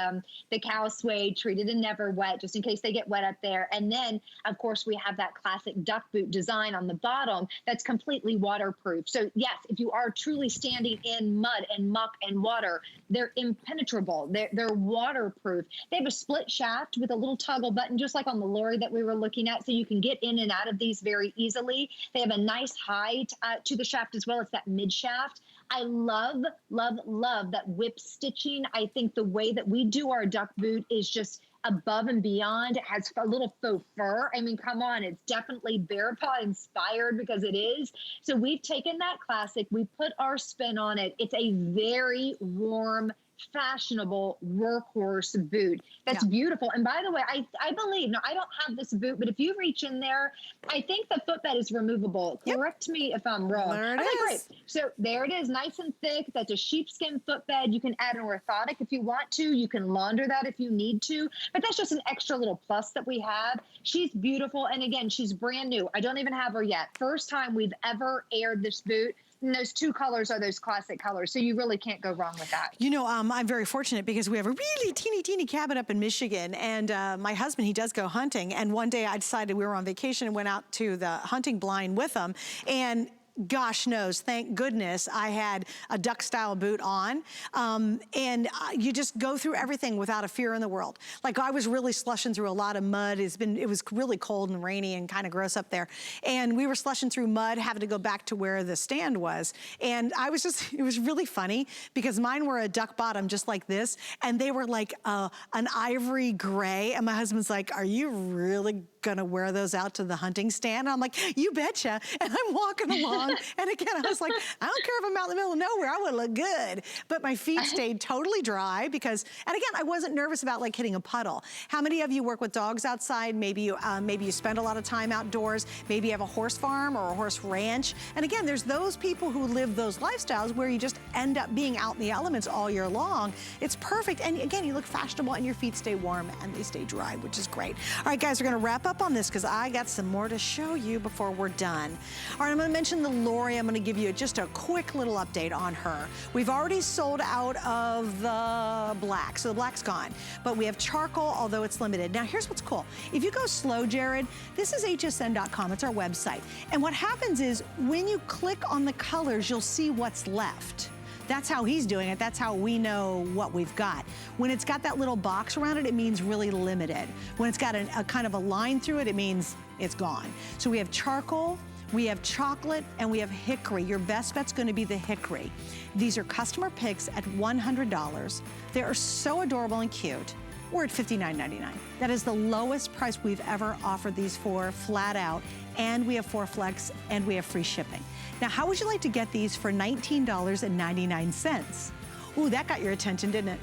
cow suede, treated and never wet, just in case they get wet up there. And then, of course, we have that classic duck boot design on the bottom that's completely waterproof. So yes, if you are truly standing in mud and muck and water, they're impenetrable. They're waterproof. They have a split shaft with a little toggle button, just like on the lorry that we were looking at, so you can get in and out of these very easily. They have a nice height to the shaft as well. It's that mid shaft. I love, love, love that whip stitching. I think the way that we do our duck boot is just above and beyond. It has a little faux fur. I mean, come on, it's definitely bear paw inspired, because it is. So we've taken that classic, we put our spin on it. It's a very warm, fashionable workhorse boot that's beautiful. And by the way, I believe, now I don't have this boot, but if you reach in there, I think the footbed is removable. Correct me if I'm wrong. There it is. Great. So there it is, nice and thick. That's a sheepskin footbed. You can add an orthotic if you want to. You can launder that if you need to, but that's just an extra little plus that we have. She's beautiful. And again, she's brand new. I don't even have her yet. First time we've ever aired this boot. And those 2 colors are those classic colors. So you really can't go wrong with that. You know, I'm very fortunate because we have a really teeny cabin up in Michigan. And my husband, he does go hunting. And one day I decided we were on vacation and went out to the hunting blind with him. And gosh knows, thank goodness I had a duck style boot on. You just go through everything without a fear in the world. Like I was really slushing through a lot of mud. It was really cold and rainy and kind of gross up there. And we were slushing through mud, having to go back to where the stand was. And it was really funny because mine were a duck bottom just like this. And they were like an ivory gray. And my husband's like, are you really gonna wear those out to the hunting stand? And I'm like, you betcha. And I'm walking along. And again, I was like, I don't care if I'm out in the middle of nowhere, I would look good. But my feet stayed totally dry because, and again, I wasn't nervous about like hitting a puddle. How many of you work with dogs outside? Maybe you spend a lot of time outdoors. Maybe you have a horse farm or a horse ranch. And again, there's those people who live those lifestyles where you just end up being out in the elements all year long. It's perfect. And again, you look fashionable and your feet stay warm and they stay dry, which is great. All right, guys, we're gonna wrap up on this because I got some more to show you before we're done. All right, I'm gonna mention the Lori. I'm gonna give you just a quick little update on her. We've already sold out of the black, so the black's gone. But we have charcoal, although it's limited. Now, here's what's cool. If you go slow, Jared, this is hsn.com, it's our website. And what happens is when you click on the colors, you'll see what's left. That's how he's doing it. That's how we know what we've got. When it's got that little box around it, it means really limited. When it's got a kind of a line through it, it means it's gone. So we have charcoal, we have chocolate, and we have hickory. Your best bet's gonna be the hickory. These are customer picks at $100. They are so adorable and cute. We're at $59.99. That is the lowest price we've ever offered these for, flat out. And we have 4 flex, and we have free shipping. Now, how would you like to get these for $19.99? Ooh, that got your attention, didn't it?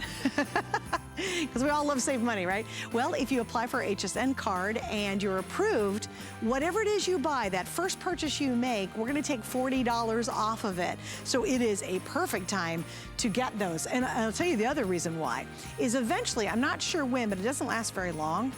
Because we all love saving money, right? Well, if you apply for HSN card and you're approved, whatever it is you buy, that first purchase you make, we're gonna take $40 off of it. So it is a perfect time to get those. And I'll tell you the other reason why, is eventually, I'm not sure when, but it doesn't last very long,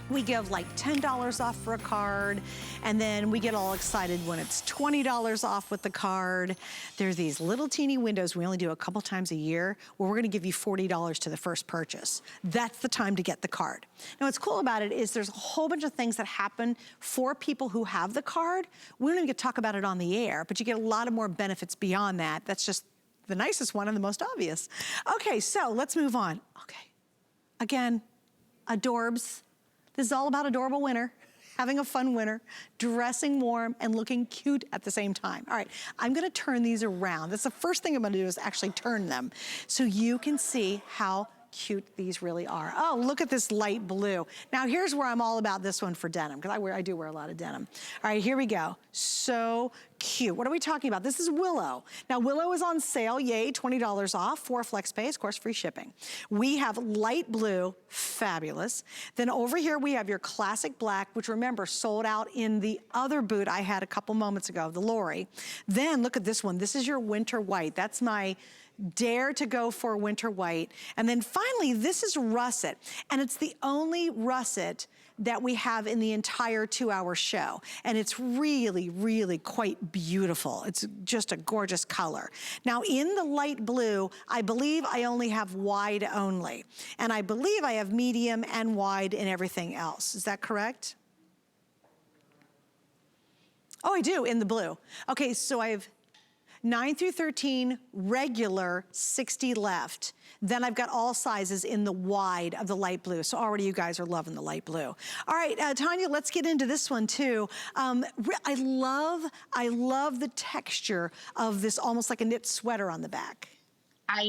we give like $10 off for a card, and then we get all excited when it's $20 off with the card. There's these little teeny windows we only do a couple times a year where we're gonna give you $40 to the first purchase. That's the time to get the card. Now what's cool about it is there's a whole bunch of things that happen for people who have the card. We don't even get to talk about it on the air, but you get a lot of more benefits beyond that. That's just the nicest one and the most obvious. Okay, so let's move on. Okay, again, adorbs. This is all about adorable winter, having a fun winter, dressing warm, and looking cute at the same time. All right, I'm gonna turn these around. That's the first thing I'm gonna do is actually turn them so you can see how cute these really are. Oh, look at this light blue. Now here's where I'm all about this one for denim, because I do wear a lot of denim. All right, here we go. So cute. What are we talking about? This is Willow. Now Willow is on sale, yay, $20 off, 4 flex pay, of course, free shipping. We have light blue, fabulous. Then over here we have your classic black, which remember sold out in the other boot I had a couple moments ago, the Lori. Then look at this one. This is your winter white. That's my dare to go for winter white. And then finally, this is russet. And it's the only russet that we have in the entire 2-hour show. And it's really, really quite beautiful. It's just a gorgeous color. Now in the light blue, I believe I only have wide only. And I believe I have medium and wide in everything else. Is that correct? Oh, I do, in the blue. Okay, so I have 9 through 13, regular, 60 left. Then I've got all sizes in the wide of the light blue. So already you guys are loving the light blue. All right, Tanya, let's get into this one too. I love the texture of this almost like a knit sweater on the back.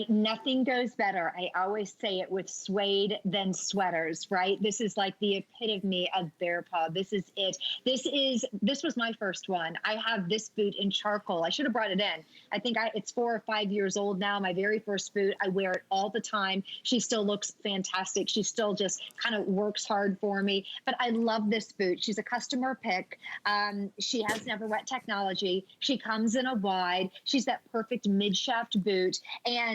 Nothing goes better. I always say it with suede than sweaters, right? This is like the epitome of BEARPAW. This is it. This was my first one. I have this boot in charcoal. I should have brought it in. I think it's 4 or 5 years old now. My very first boot. I wear it all the time. She still looks fantastic. She still just kind of works hard for me. But I love this boot. She's a customer pick. She has never wet technology. She comes in a wide. She's that perfect mid-shaft boot. And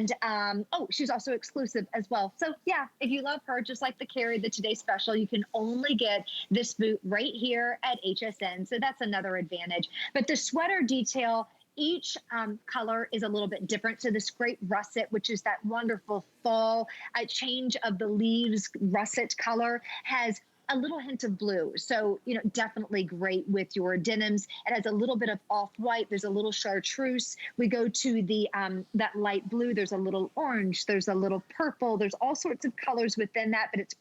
she's also exclusive as well. So yeah, if you love her, just like the Carrie, the Today Special, you can only get this boot right here at HSN. So that's another advantage. But the sweater detail, each color is a little bit different. So this great russet, which is that wonderful fall change of the leaves russet color, has a little hint of blue. So, you know, definitely great with your denims. It has a little bit of off-white. There's a little chartreuse. We go to the that light blue. There's a little orange. There's a little purple. There's all sorts of colors within that, but it's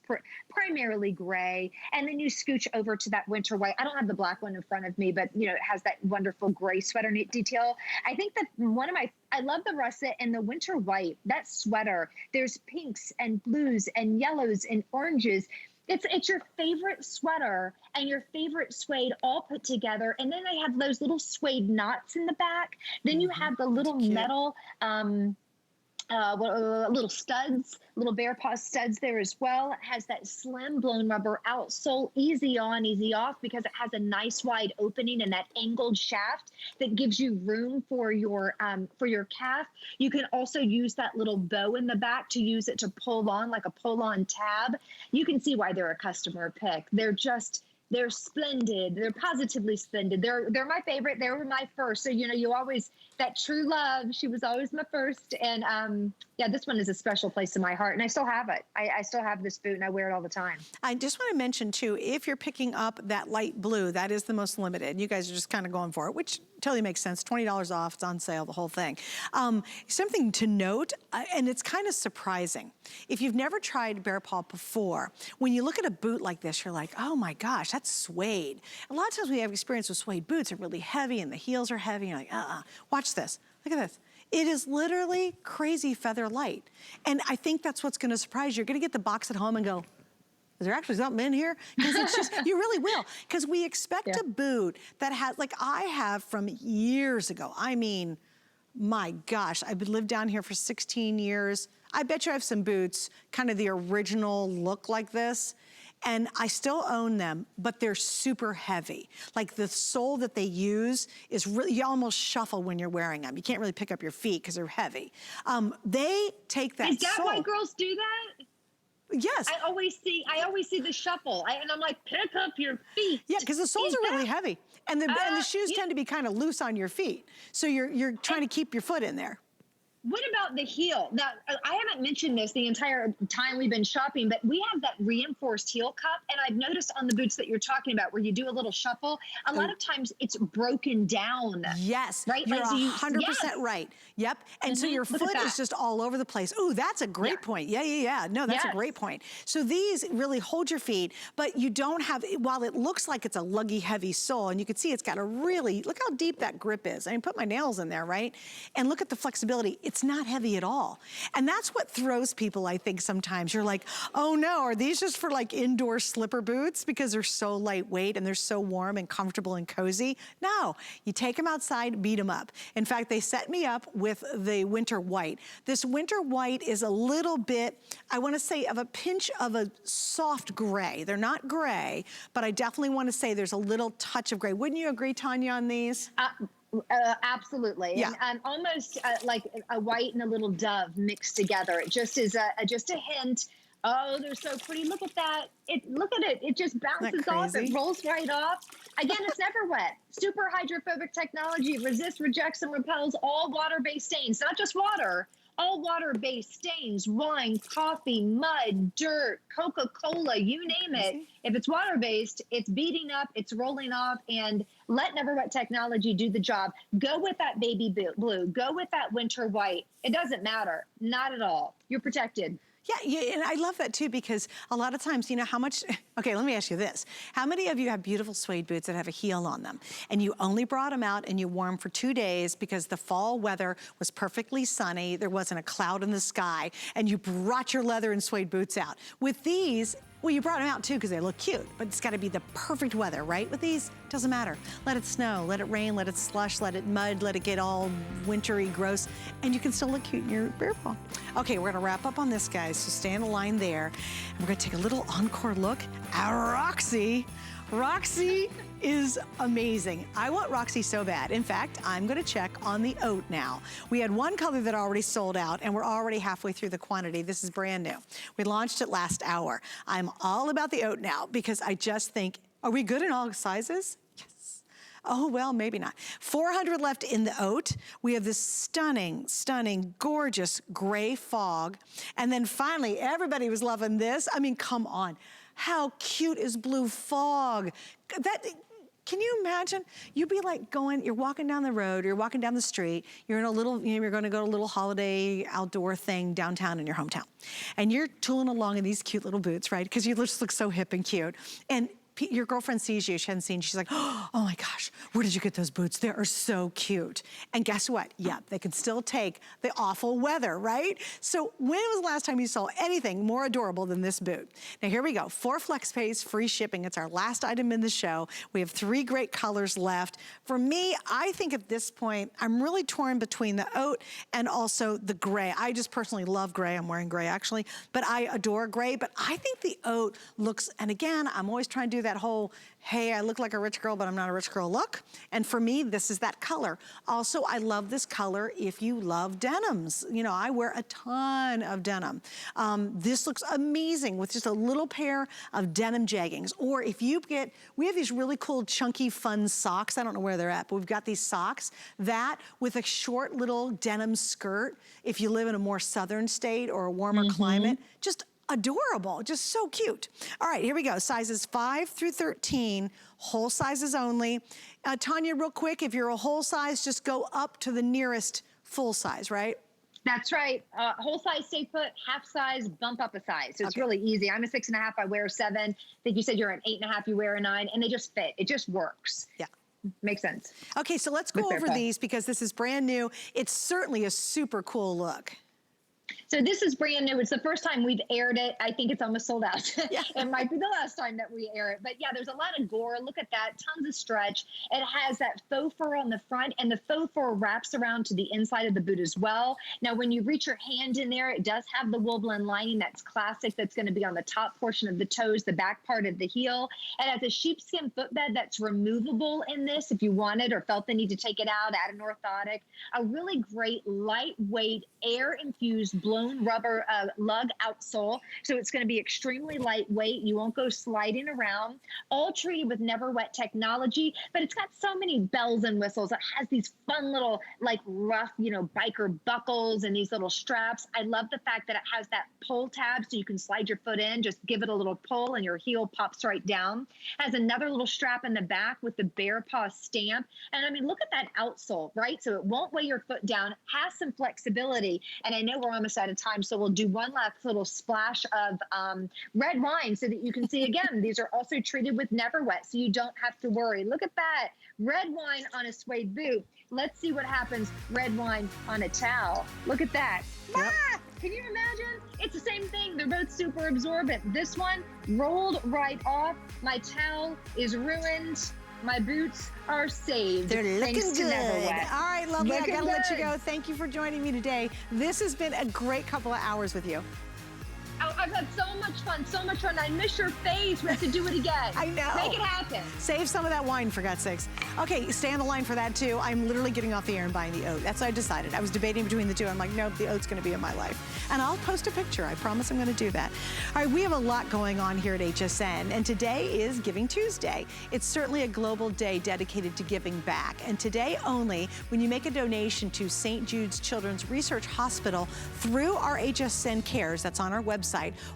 primarily gray. And then you scooch over to that winter white. I don't have the black one in front of me, but, you know, it has that wonderful gray sweater detail. I think that I love the russet and the winter white, that sweater. There's pinks and blues and yellows and oranges. It's your favorite sweater and your favorite suede all put together. And then they have those little suede knots in the back. Then you have the little metal, little studs, little BEARPAW studs there as well. It has that slim blown rubber outsole, easy on, easy off, because it has a nice wide opening and that angled shaft that gives you room for your calf. You can also use that little bow in the back to use it to pull on, like a pull-on tab. You can see why they're a customer pick. They're splendid. They're positively splendid. They're my favorite. They were my first. So, you know, you always, that true love, she was always my first. And yeah, this one is a special place in my heart. And I still have it. I still have this boot and I wear it all the time. I just want to mention too, if you're picking up that light blue, that is the most limited. You guys are just kind of going for it, which totally makes sense. $20 off, it's on sale, the whole thing. Something to note, and it's kind of surprising. If you've never tried BEARPAW before, when you look at a boot like this, you're like, oh my gosh, that's suede. A lot of times we have experience with suede boots, they're really heavy and the heels are heavy. You're like, watch this, look at this. It is literally crazy feather light. And I think that's what's gonna surprise you. You're gonna get the box at home and go, is there actually something in here? Because it's just, you really will. Because we expect a boot that has, like I have from years ago. I mean, my gosh, I've lived down here for 16 years. I bet you I have some boots, kind of the original look like this. And I still own them, but they're super heavy. Like the sole that they use is really, you almost shuffle when you're wearing them. You can't really pick up your feet because they're heavy. They take that sole. Is that why girls do that? Yes. I always see the shuffle, and I'm like, pick up your feet. Yeah, because the soles are really heavy, and the shoes tend to be kind of loose on your feet, so you're trying to keep your foot in there. What about the heel? Now, I haven't mentioned this the entire time we've been shopping, but we have that reinforced heel cup. And I've noticed on the boots that you're talking about where you do a little shuffle, a lot of times it's broken down. Yes, right? You're 100% right. Yep. And so your foot is just all over the place. Ooh, that's a great point. Yeah. No, that's a great point. So these really hold your feet, but you don't have, while it looks like it's a luggy, heavy sole, and you can see it's got a really, look how deep that grip is. I mean, put my nails in there, right? And look at the flexibility. It's not heavy at all. And that's what throws people, I think, sometimes. You're like, oh no, are these just for like indoor slipper boots because they're so lightweight and they're so warm and comfortable and cozy? No, you take them outside, beat them up. In fact, they set me up with the winter white. This winter white is a little bit, I want to say, of a pinch of a soft gray. They're not gray, but I definitely want to say there's a little touch of gray. Wouldn't you agree, Tanya, on these? Absolutely. Yeah. And almost like a white and a little dove mixed together. It just is just a hint. Oh, they're so pretty. Look at that. Look at it. It just bounces off. It rolls right off. Again, it's never wet. Super hydrophobic technology. Resists, rejects, and repels all water-based stains. Not just water. All water-based stains, wine, coffee, mud, dirt, Coca-Cola, you name it. If it's water-based, it's beating up, it's rolling off, and let Never Wet technology do the job. Go with that baby blue. Go with that winter white. It doesn't matter. Not at all. You're protected. Yeah, and I love that too, because a lot of times, you know how much, okay, let me ask you this. How many of you have beautiful suede boots that have a heel on them, and you only brought them out and you wore them for 2 days because the fall weather was perfectly sunny, there wasn't a cloud in the sky, and you brought your leather and suede boots out? With these, well, you brought them out too because they look cute, but it's gotta be the perfect weather, right? With these, doesn't matter. Let it snow, let it rain, let it slush, let it mud, let it get all wintry, gross, and you can still look cute in your BEARPAW. Okay, we're gonna wrap up on this, guys, so stay in the line there. And we're gonna take a little encore look at Roxy. Roxy is amazing. I want Roxy so bad. In fact, I'm gonna check on the oat now. We had one color that already sold out, and we're already halfway through the quantity. This is brand new. We launched it last hour. I'm all about the oat now because I just think, are we good in all sizes? Yes. Oh, well, maybe not. 400 left in the oat. We have this stunning, stunning, gorgeous gray fog. And then finally, everybody was loving this. I mean, come on. How cute is Blue Fog? Can you imagine? You'd be like you're walking down the road, you're walking down the street, you're in a little, you're gonna go to a little holiday outdoor thing downtown in your hometown. And you're tooling along in these cute little boots, right? Because you just look so hip and cute. And your girlfriend sees you, she hadn't seen, she's like, oh my gosh, where did you get those boots? They are so cute. And guess what? Yeah, they can still take the awful weather, right? So when was the last time you saw anything more adorable than this boot? Now here we go, 4 flex pays, free shipping. It's our last item in the show. We have 3 great colors left. For me, I think at this point, I'm really torn between the oat and also the gray. I just personally love gray. I'm wearing gray actually, but I adore gray. But I think the oat looks, and again, I'm always trying to do that whole, hey, I look like a rich girl, but I'm not a rich girl look. And for me, this is that color. Also, I love this color if you love denims. You know, I wear a ton of denim. This looks amazing with just a little pair of denim jeggings. Or if you get, we have these really cool, chunky, fun socks. I don't know where they're at, but we've got these socks. That with a short little denim skirt, if you live in a more southern state or a warmer climate, just adorable, just so cute. All right, here we go. Sizes 5 through 13, whole sizes only. Tanya, real quick, if you're a whole size, just go up to the nearest full size, right? That's right. Whole size, stay put, half size, bump up a size. So it's really easy. I'm a 6.5, I wear a 7. I think you said you're an 8.5, you wear a 9, and they just fit. It just works. Yeah. Makes sense. Okay, so let's go over these because this is brand new. It's certainly a super cool look. So this is brand new. It's the first time we've aired it. I think it's almost sold out. It might be the last time that we air it. But yeah, there's a lot of gore. Look at that. Tons of stretch. It has that faux fur on the front, and the faux fur wraps around to the inside of the boot as well. Now, when you reach your hand in there, it does have the wool blend lining. That's classic. That's going to be on the top portion of the toes, the back part of the heel. It has a sheepskin footbed that's removable in this if you wanted or felt the need to take it out, add an orthotic. A really great, lightweight, air-infused blown rubber lug outsole. So it's going to be extremely lightweight. You won't go sliding around. All treated with Never Wet technology, but it's got so many bells and whistles. It has these fun little, like rough, you know, biker buckles and these little straps. I love the fact that it has that pull tab so you can slide your foot in, just give it a little pull and your heel pops right down. Has another little strap in the back with the BEARPAW stamp. And I mean, look at that outsole, right? So it won't weigh your foot down, has some flexibility. And I know we're almost out of time, so we'll do one last little splash of red wine so that you can see again, these are also treated with Never Wet, so you don't have to worry. Look at that, red wine on a suede boot. Let's see what happens, red wine on a towel. Look at that. Ah, can you imagine? It's the same thing. They're both super absorbent. This one rolled right off. My towel is ruined. My boots are saved. They're looking good. All right, lovely. I gotta let you go. Thank you for joining me today. This has been a great couple of hours with you. Oh, I've had so much fun, so much fun. I miss your face. We have to do it again. I know. Make it happen. Save some of that wine, for God's sakes. Okay, stay on the line for that, too. I'm literally getting off the air and buying the oat. That's what I decided. I was debating between the two. I'm like, nope, the oat's going to be in my life. And I'll post a picture. I promise I'm going to do that. All right, we have a lot going on here at HSN, and today is Giving Tuesday. It's certainly a global day dedicated to giving back. And today only, when you make a donation to St. Jude's Children's Research Hospital through our HSN Cares, that's on our website,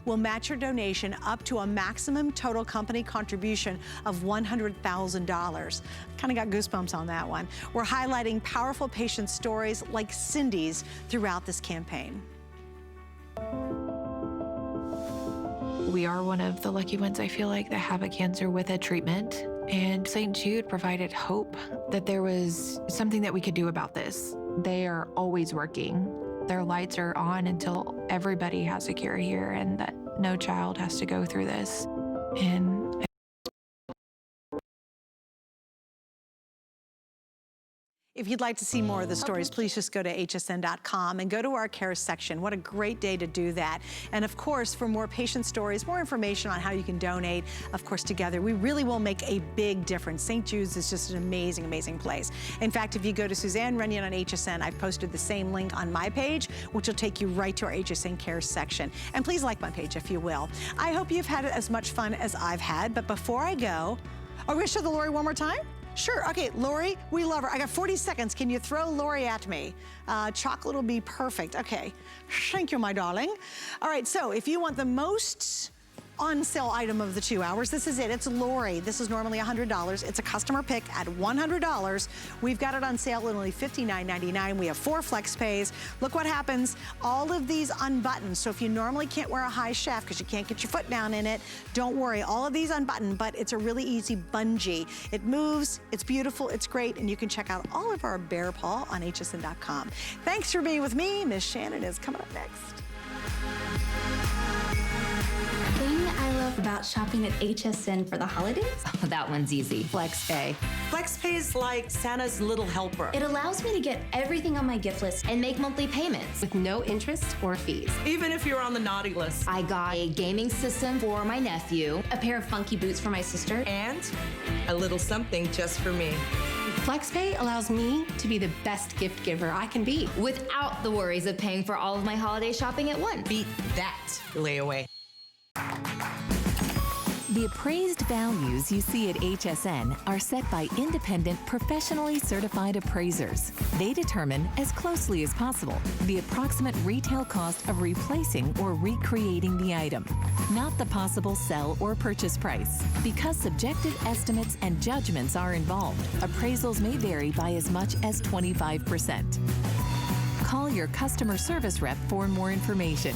we'll match your donation up to a maximum total company contribution of $100,000. Kind of got goosebumps on that one. We're highlighting powerful patient stories like Cindy's throughout this campaign. We are one of the lucky ones, I feel like, that have a cancer with a treatment. And St. Jude provided hope that there was something that we could do about this. They are always working. Their lights are on until everybody has a cure here, and that no child has to go through this. And if you'd like to see more of the stories, please just go to hsn.com and go to our care section. What a great day to do that. And of course, for more patient stories, more information on how you can donate, of course, together, we really will make a big difference. St. Jude's is just an amazing, amazing place. In fact, if you go to Suzanne Runyon on HSN, I've posted the same link on my page, which will take you right to our HSN Care section. And please like my page if you will. I hope you've had as much fun as I've had, but before I go, are we gonna show the Lori one more time? Sure, okay, Lori, we love her. I got 40 seconds. Can you throw Lori at me? Chocolate will be perfect. Okay, thank you, my darling. All right, so if you want the most on sale item of the 2 hours. This is it. It's Lori. This is normally $100. It's a customer pick at $100. We've got it on sale at only $59.99. We have 4 flex pays. Look what happens. All of these unbutton. So if you normally can't wear a high shaft because you can't get your foot down in it, don't worry. All of these unbutton, but it's a really easy bungee. It moves. It's beautiful. It's great. And you can check out all of our BEARPAW on hsn.com. Thanks for being with me. Miss Shannon is coming up next. The thing I love about shopping at HSN for the holidays? Oh, that one's easy. FlexPay. FlexPay is like Santa's little helper. It allows me to get everything on my gift list and make monthly payments With no interest or fees. Even if you're on the naughty list. I got a gaming system for my nephew, a pair of funky boots for my sister, And a little something just for me. FlexPay allows me to be the best gift giver I can be. without the worries of paying for all of my holiday shopping at once. Beat that layaway. The appraised values you see at HSN are set by independent, professionally certified appraisers. They determine, as closely as possible, the approximate retail cost of replacing or recreating the item, not the possible sell or purchase price. Because subjective estimates and judgments are involved, appraisals may vary by as much as 25%. Call your customer service rep for more information.